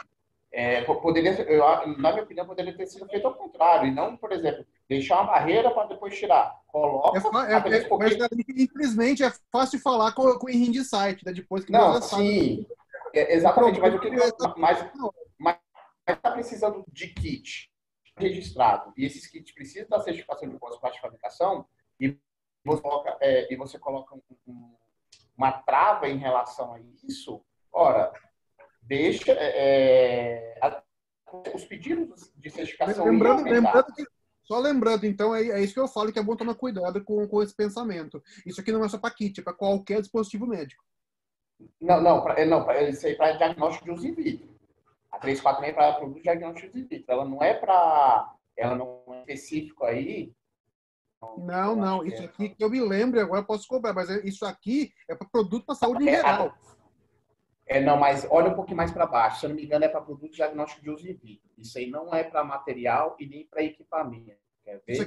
na minha opinião, poderia ter sido feito ao contrário, e não, por exemplo, deixar uma barreira para depois tirar. Coloca. Mas, infelizmente, é fácil falar com o Henry de site, né? Depois que não, sim. Exatamente, mas está precisando de kit registrado, e esses kits precisam da certificação de pós-prática de fabricação, e você coloca uma trava em relação a isso, ora, deixa os pedidos de certificação... Lembrando, então, é isso que eu falo, que é bom tomar cuidado com esse pensamento. Isso aqui não é só para kit, é para qualquer dispositivo médico. Não, isso aí é para diagnóstico de uso in vitro. A 346 é para produto de diagnóstico de uso in vitro. Ela não é específico aí. Não. Isso aqui que eu me lembro, agora eu posso cobrar, mas isso aqui é para produto para saúde em geral. Não, mas olha um pouquinho mais para baixo. Se eu não me engano, é para produto de diagnóstico de uso in vitro. Isso aí não é para material e nem para equipamento. Quer ver? Isso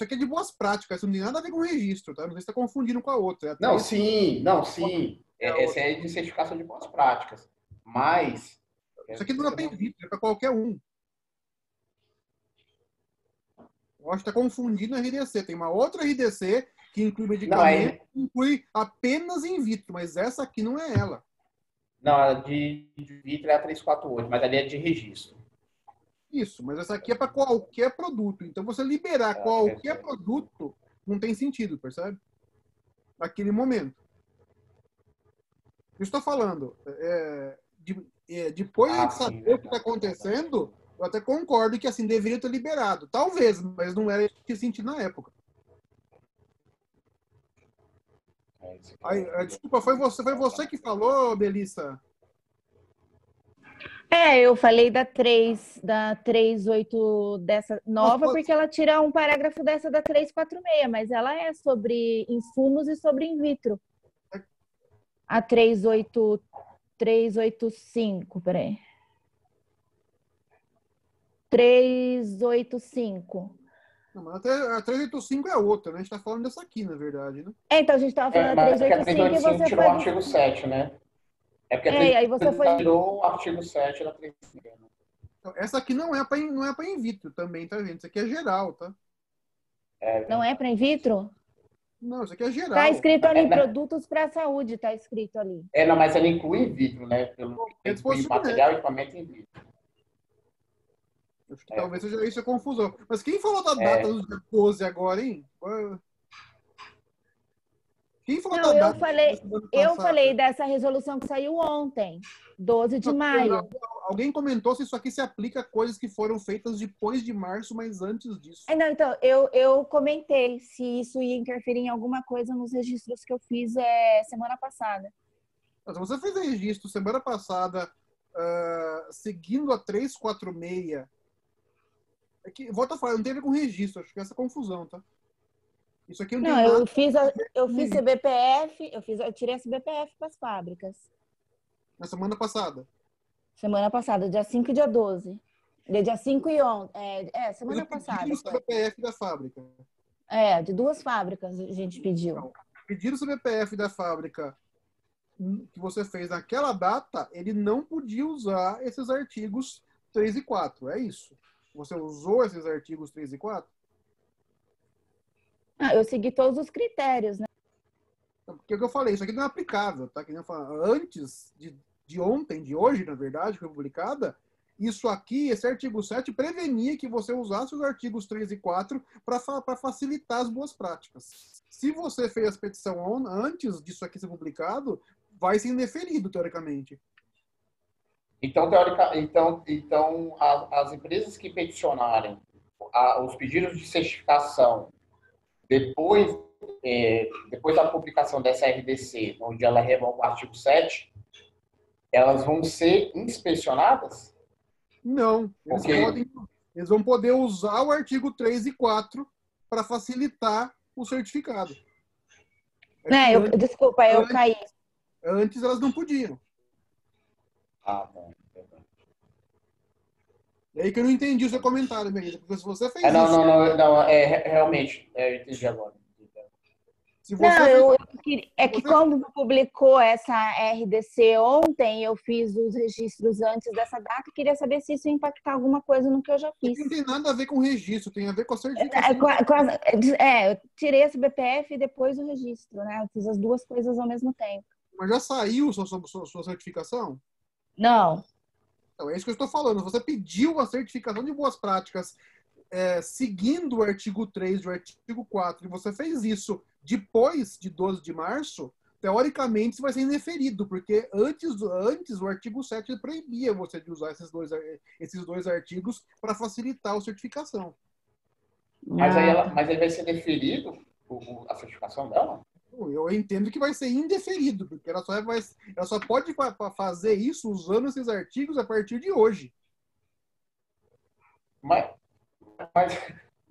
aqui é de boas práticas. Isso não tem nada a ver com registro, tá? Não sei se está confundindo com a outra. Não, sim. Essa é de certificação de boas práticas. Mas... Isso aqui não é para vitro, é para qualquer um. Eu acho que está confundindo a RDC. Tem uma outra RDC que inclui medicamento, que inclui apenas in vitro, mas essa aqui não é ela. Não, a de vitro é a 348, mas ali é de registro. Isso, mas essa aqui é para qualquer produto. Então, você liberar qualquer produto não tem sentido, percebe? Naquele momento. Eu estou falando. Depois de saber o que está acontecendo, eu até concordo que assim deveria ter liberado. Talvez, mas não era isso que eu senti na época. É, Eu falei da 3.8 dessa nova, porque ela tira um parágrafo dessa da 3.4.6, mas ela é sobre insumos e sobre in vitro. A 3.8.5, peraí. 3.8.5. Não, mas a 385 é outra, né? A gente tá falando dessa aqui, na verdade, né? Então, a gente estava falando da Mas é que a 3.8.5 e 385 você tirou o foi... artigo 7, né? É porque a aí você 385 foi... tirou o artigo 7 da 385. Então, essa aqui não é para in vitro também, tá vendo? Isso aqui é geral, tá? Não é para in vitro? Não, isso aqui é geral. Tá escrito ali, produtos para a saúde, tá escrito ali. Não, mas ela inclui in vitro, né? Inclui material e equipamento in vitro. Acho que talvez seja isso a confusão. Mas quem falou da data do dia 12 agora, hein? Quem falou da data? Eu falei dessa resolução que saiu ontem, 12 de maio. Alguém comentou se isso aqui se aplica a coisas que foram feitas depois de março, mas antes disso. Não, então, eu comentei se isso ia interferir em alguma coisa nos registros que eu fiz semana passada. Mas você fez registro semana passada, seguindo a 346. É que, volta a falar, não tem a ver com registro, acho que é essa confusão, tá? Isso aqui não tem nada. Eu fiz CBPF, eu tirei esse BPF para as fábricas. Na semana passada? Semana passada, dia 5 e dia 12. Dia 5 e 11. Semana passada. Pediram o CBPF da fábrica. De 2 fábricas a gente pediu. Então, pediram o CBPF da fábrica que você fez naquela data, ele não podia usar esses artigos 3 e 4, é isso? Você usou esses artigos 3 e 4? Eu segui todos os critérios, né? Porque é o que eu falei, isso aqui não é aplicável, tá? Que nem eu falo, antes de ontem, de hoje, na verdade, foi publicada, isso aqui, esse artigo 7, prevenia que você usasse os artigos 3 e 4 para facilitar as boas práticas. Se você fez a petição antes disso aqui ser publicado, vai ser indeferido, teoricamente. Então, as empresas que peticionarem os pedidos de certificação depois da publicação dessa RDC, onde ela revoga o artigo 7, elas vão ser inspecionadas? Não. Eles vão poder usar o artigo 3 e 4 para facilitar o certificado. Desculpa, eu caí. Antes elas não podiam. Ah, bom. É aí que eu não entendi o seu comentário, Melissa, porque se você fez não, realmente, eu entendi agora. Se você quando publicou essa RDC ontem, eu fiz os registros antes dessa data e queria saber se isso ia impactar alguma coisa no que eu já fiz. Não tem nada a ver com registro, tem a ver com a certificação. Eu tirei esse BPF e depois o registro, né? Eu fiz as duas coisas ao mesmo tempo. Mas já saiu sua certificação? Não. Então, é isso que eu estou falando. Você pediu a certificação de boas práticas seguindo o artigo 3 e o artigo 4, e você fez isso depois de 12 de março, teoricamente isso vai ser indeferido, porque antes o artigo 7 proibia você de usar esses dois artigos para facilitar a certificação. Mas aí vai ser deferido a certificação dela? Eu entendo que vai ser indeferido, porque ela só pode fazer isso usando esses artigos a partir de hoje. Mas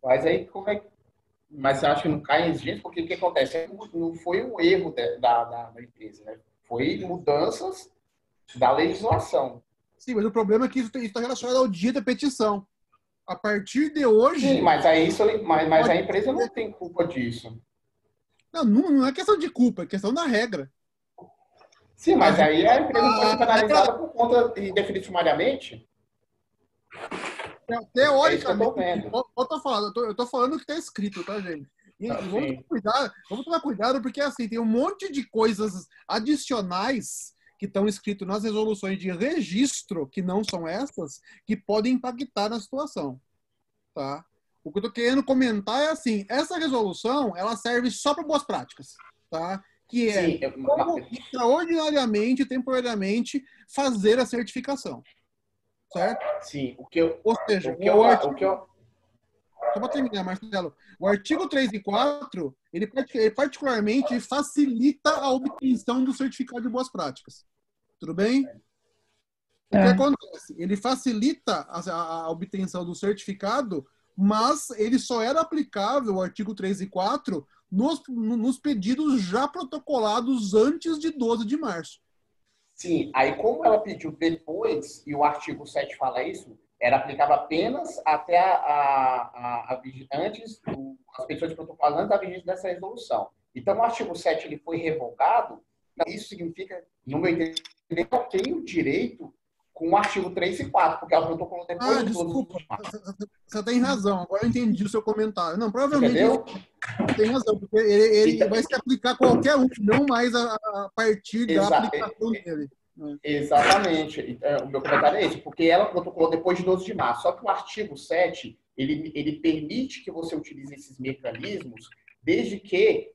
aí como é que... Mas você acha que não cai em exigência? Porque o que acontece? Não foi um erro da empresa, né? Foi mudanças da legislação. Sim, mas o problema é que isso está relacionado ao dia da petição. A partir de hoje... Sim, mas a empresa não tem culpa disso. Não é questão de culpa, é questão da regra. Sim, mas aí a empresa pode ser penalizada por conta de definir sumariamente. Teoricamente, eu tô falando o que está escrito, tá, gente? E vamos tomar cuidado, porque assim, tem um monte de coisas adicionais que estão escritas nas resoluções de registro, que não são essas, que podem impactar na situação. Tá? O que eu estou querendo comentar é assim, essa resolução, ela serve só para boas práticas, tá? Que é como extraordinariamente, temporariamente, fazer a certificação. Certo? Sim. Ou seja, só para terminar, Marcelo, o artigo 3 e 4, ele particularmente facilita a obtenção do certificado de boas práticas. Tudo bem? O que acontece? Ele facilita a obtenção do certificado, mas ele só era aplicável, o artigo 3 e 4, nos pedidos já protocolados antes de 12 de março. Sim, aí como ela pediu depois, e o artigo 7 fala isso, era aplicável apenas até antes, as petições protocoladas antes da vigência dessa resolução. Então, o artigo 7 ele foi revogado, isso significa, no meu entendimento, que eu tenho direito com o artigo 3 e 4, porque ela protocolou depois de todos desculpa, os marços. você tem razão, agora eu entendi o seu comentário. Não, provavelmente Entendeu? tem razão, porque ele Então- vai se aplicar a qualquer um, não mais a partir da aplicação dele. Exatamente. O meu comentário é esse, porque ela protocolou depois de 12 de março. Só que o artigo 7, ele permite que você utilize esses mecanismos desde que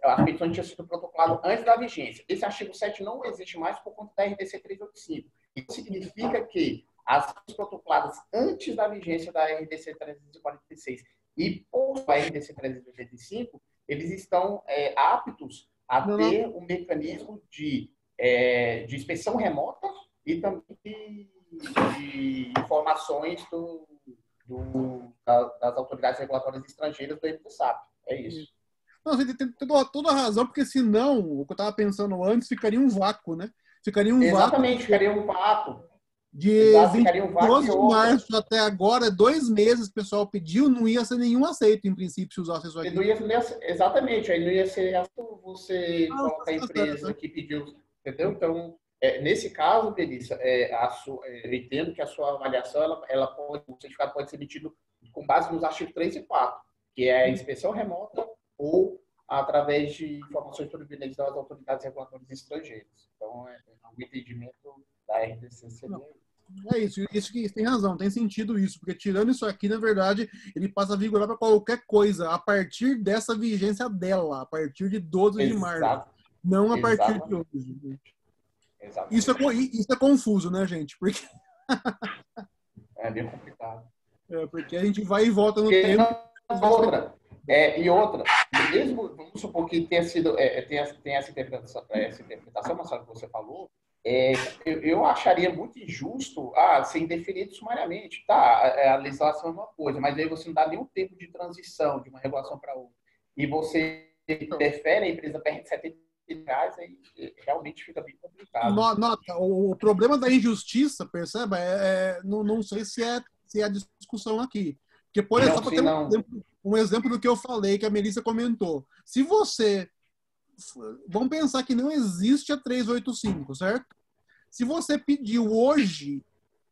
a petição tinha sido protocolada antes da vigência. Esse artigo 7 não existe mais por conta da RDC 385. Isso significa que as protocoladas antes da vigência da RDC 346 e por a RDC 385, eles estão aptos a ter um mecanismo de inspeção remota e também de informações das autoridades regulatórias estrangeiras do EFSAP. É isso. Não, você tem toda a razão, porque senão, o que eu estava pensando antes, ficaria um vácuo, né? Ficaria um Exatamente, ficaria um vácuo. De Exato, ficaria um vácuo 12 de março até agora, 2 meses o pessoal pediu, não ia ser nenhum aceito, em princípio, se usasse isso aqui. Exatamente, aí não ia ser você colocar a empresa que pediu, entendeu? Então, nesse caso, Melissa, eu entendo que a sua avaliação, o certificado pode ser emitido com base nos artigos 3 e 4, que é a inspeção remota ou através de informações provenientes das autoridades regulatórias estrangeiras. Então, o entendimento da RDC seria... É isso que tem razão, tem sentido isso, porque tirando isso aqui, na verdade, ele passa a vigorar para qualquer coisa, a partir dessa vigência dela, a partir de 12 de março, não a partir de hoje. Isso é confuso, né, gente? Porque... é bem complicado. Porque a gente vai e volta no tempo. Outra, mesmo, vamos supor que tenha essa interpretação, Marcelo, que você falou, eu acharia muito injusto ser indeferido sumariamente. Tá, a legislação é uma coisa, mas aí você não dá nenhum tempo de transição de uma regulação para outra. E você interfere, a empresa perde R$70, aí realmente fica bem complicado. Nota, o problema da injustiça, perceba, não sei se é a discussão aqui. Porque, por exemplo, um exemplo do que eu falei, que a Melissa comentou. Se você... Vamos pensar que não existe a 385, certo? Se você pediu hoje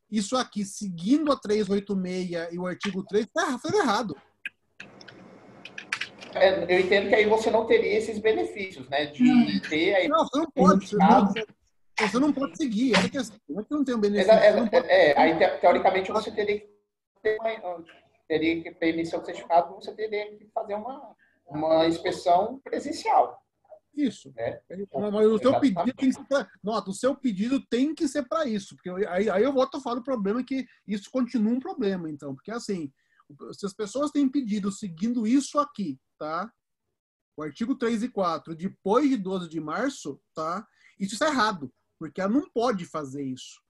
isso aqui, seguindo a 386 e o artigo 3, foi errado. Eu entendo que aí você não teria esses benefícios, né? De ter aí... Não, você não pode. Você não pode seguir. Essa questão. Não é que não tem um benefício. Aí, teoricamente, você teria que ter emissão de certificado, você teria que fazer uma inspeção presencial. Isso. Mas o seu pedido tem que ser o seu pedido tem que ser para isso. Porque aí eu volto a falar do problema que isso continua um problema, então. Porque assim, se as pessoas têm pedido seguindo isso aqui, tá? O artigo 3 e 4, depois de 12 de março, tá? Isso é errado. Porque ela não pode fazer isso.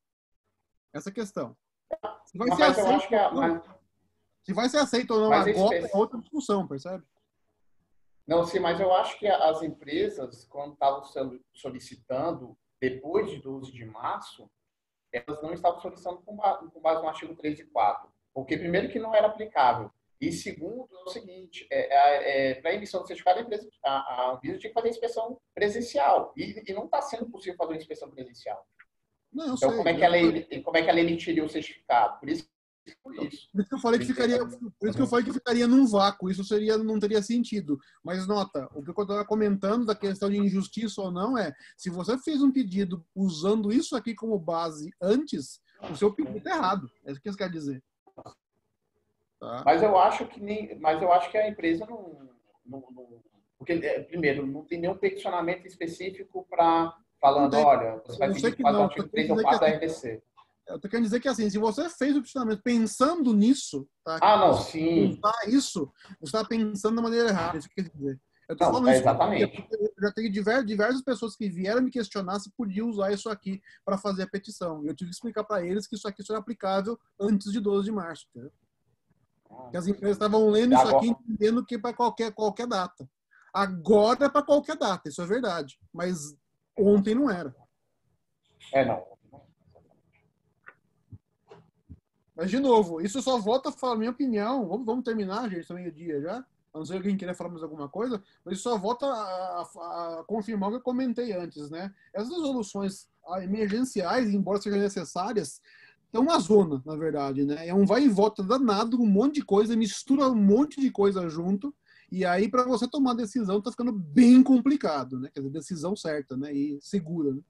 Essa é a questão. Se vai ser aceito ou não agora é outra discussão, percebe? Não, sim, mas eu acho que as empresas, quando estavam solicitando depois de 12 de março, elas não estavam solicitando com base no artigo 3 e 4. Porque, primeiro, que não era aplicável. E, segundo, é o seguinte, para a emissão do certificado, a Anvisa tinha que fazer inspeção presencial. E não está sendo possível fazer uma inspeção presencial. Não, então, como é que ela emitiria o certificado? Por isso que eu falei que ficaria num vácuo. Isso não teria sentido. Mas nota, o que eu estava comentando da questão de injustiça ou não se você fez um pedido usando isso aqui como base antes, o seu pedido é errado. É isso que isso quer dizer. Tá? Mas eu acho que a empresa não porque, primeiro, não tem nenhum peticionamento específico para falando, olha, você vai pedir para o artigo 3 ou 4 da RDC. Eu estou querendo dizer que, assim, se você fez o peticionamento pensando nisso, tá? Não, sim. Isso, você está pensando da maneira errada, isso que quer dizer. Eu tô Não, falando isso exatamente. porque eu já tenho diversas pessoas que vieram me questionar se podia usar isso aqui para fazer a petição. E eu tive que explicar para eles que isso aqui só é aplicável antes de 12 de março. Entendeu? Que as empresas estavam lendo E isso aqui agora, entendendo que é para qualquer data. Agora é para qualquer data, isso é verdade. Mas ontem não era. não. Mas, de novo, isso só volta a falar, minha opinião. Vamos terminar, gente, também o dia já. A não ser que alguém queira falar mais alguma coisa, mas isso só volta a confirmar o que eu comentei antes, né? Essas soluções emergenciais, embora sejam necessárias, é uma zona, na verdade, né? É um vai e volta danado, um monte de coisa, mistura um monte de coisa junto, e aí para você tomar decisão tá ficando bem complicado, né? Quer dizer, decisão certa, né? E segura, né?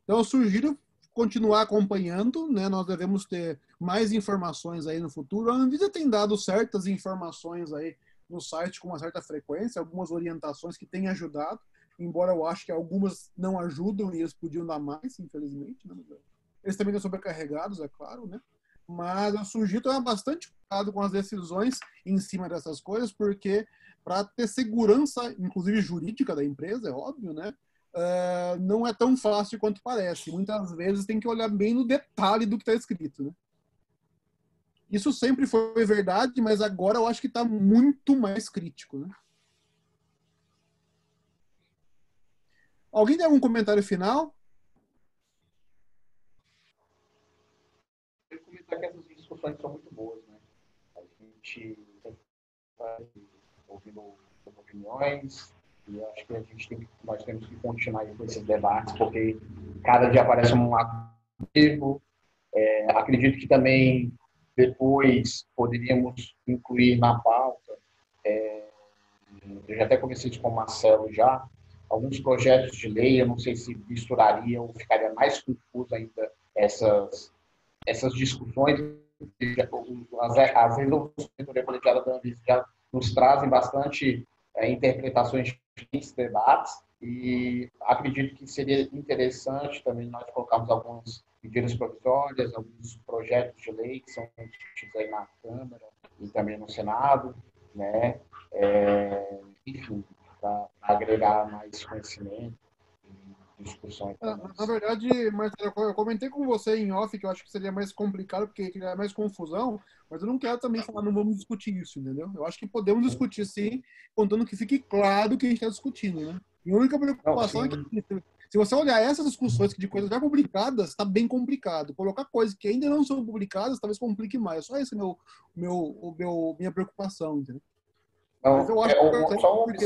Então eu sugiro continuar acompanhando, né? Nós devemos ter mais informações aí no futuro. A Anvisa tem dado certas informações aí no site com uma certa frequência, algumas orientações que têm ajudado, embora eu acho que algumas não ajudam e eles podiam dar mais, infelizmente, né? Eles também estão sobrecarregados, é claro, né? Mas eu sugiro tomar bastante cuidado com as decisões em cima dessas coisas, porque para ter segurança, inclusive jurídica da empresa, é óbvio, né? Não é tão fácil quanto parece. Muitas vezes tem que olhar bem no detalhe do que está escrito, né? Isso sempre foi verdade, mas agora eu acho que está muito mais crítico, né? Alguém tem algum comentário final? Eu queria comentar que essas discussões são muito boas, né? A gente vai ouvindo opiniões e eu acho que nós temos que continuar com esses debates, porque cada dia aparece um ativo. Acredito que também depois poderíamos incluir na pauta, eu já até conversei isso com o Marcelo já, alguns projetos de lei, eu não sei se misturaria ou ficaria mais confuso ainda essas discussões. As resoluções colegiadas da Anvisa já nos trazem bastante interpretações diferentes, debates, e acredito que seria interessante também nós colocarmos algumas medidas provisórias, alguns projetos de lei que são discutidos aí na Câmara e também no Senado, né? Enfim, para agregar mais conhecimento e discussões. Na verdade, Marcelo, eu comentei com você em off que eu acho que seria mais complicado porque criaria mais confusão, mas eu não quero também falar, não vamos discutir isso, entendeu? Eu acho que podemos discutir sim, contando que fique claro o que a gente está discutindo, né? E a única Não, preocupação é que sim, se você olhar essas discussões de coisas já publicadas, está bem complicado. Colocar coisas que ainda não são publicadas talvez complique mais. Só essa é minha preocupação, entendeu? Mas não, eu acho importante só uma porque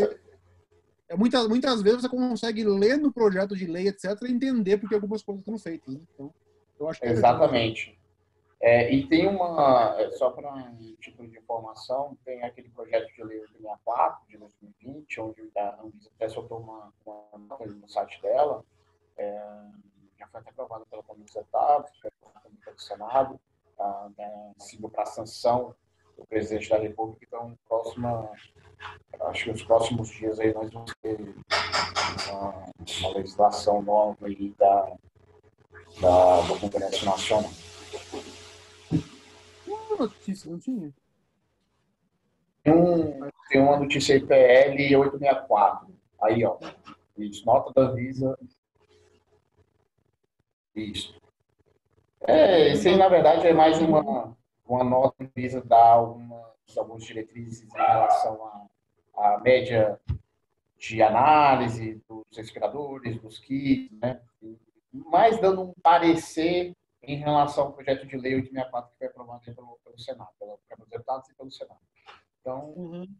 observação. muitas vezes você consegue ler no projeto de lei, etc., e entender porque algumas coisas estão feitas. Né? Então, eu acho interessante. Exatamente. E tem só para título de informação, tem aquele projeto de lei 864 de 2020, onde a Anvisa até soltou uma nota no site dela, já foi até aprovada pela Câmara dos Deputados, pelo Senado, seguiu para a sanção do presidente da República. Então, acho que nos próximos dias aí nós vamos ter uma legislação nova aí do Congresso Nacional. Uma notícia, não tinha? Tem uma notícia aí, PL 864. Aí, ó. Isso, nota da Visa. Isso. Isso aí, na verdade, é mais uma nota da Visa dar algumas diretrizes em relação à média de análise dos respiradores, dos kits, né? Mais dando um parecer em relação ao projeto de lei 864 que foi aprovado pelo Senado, pelos deputados e pelo Senado. Então, nos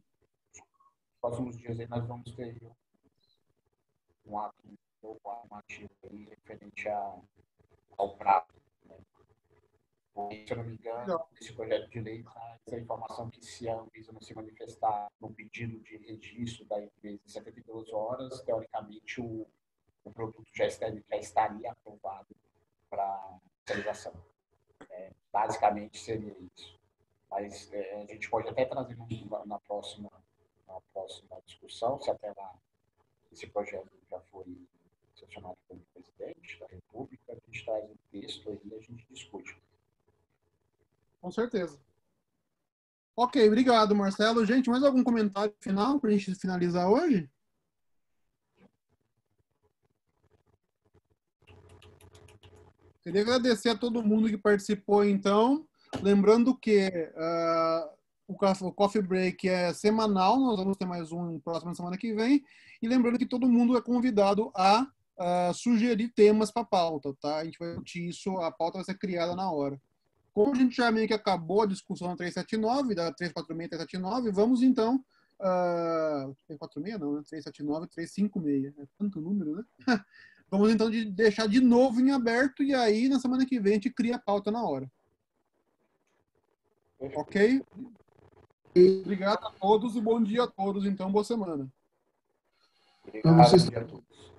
próximos dias aí nós vamos ter um ato normativo aí referente ao prazo. Né? Se eu não me engano, esse projeto de lei traz a informação que se a Anvisa não se manifestar no pedido de registro da empresa em 72 horas, teoricamente o produto já estaria aprovado para comercialização. Basicamente seria isso. Mas a gente pode até trazer na próxima discussão, se até lá esse projeto já foi sancionado pelo presidente da República, a gente traz o texto aí e a gente discute. Com certeza. Ok, obrigado, Marcelo. Gente, mais algum comentário final para a gente finalizar hoje? Queria agradecer a todo mundo que participou, então. Lembrando que o Coffee Break é semanal, nós vamos ter mais um próxima semana que vem. E lembrando que todo mundo é convidado a sugerir temas para a pauta, tá? A gente vai discutir isso, a pauta vai ser criada na hora. Como a gente já meio que acabou a discussão da 379, da 346 e 379, vamos então. 346 não, né? 379 356. É tanto número, né? Vamos então deixar de novo em aberto e aí na semana que vem a gente cria a pauta na hora. Ok? Obrigado a todos e bom dia a todos. Então, boa semana. Obrigado, bom dia a todos.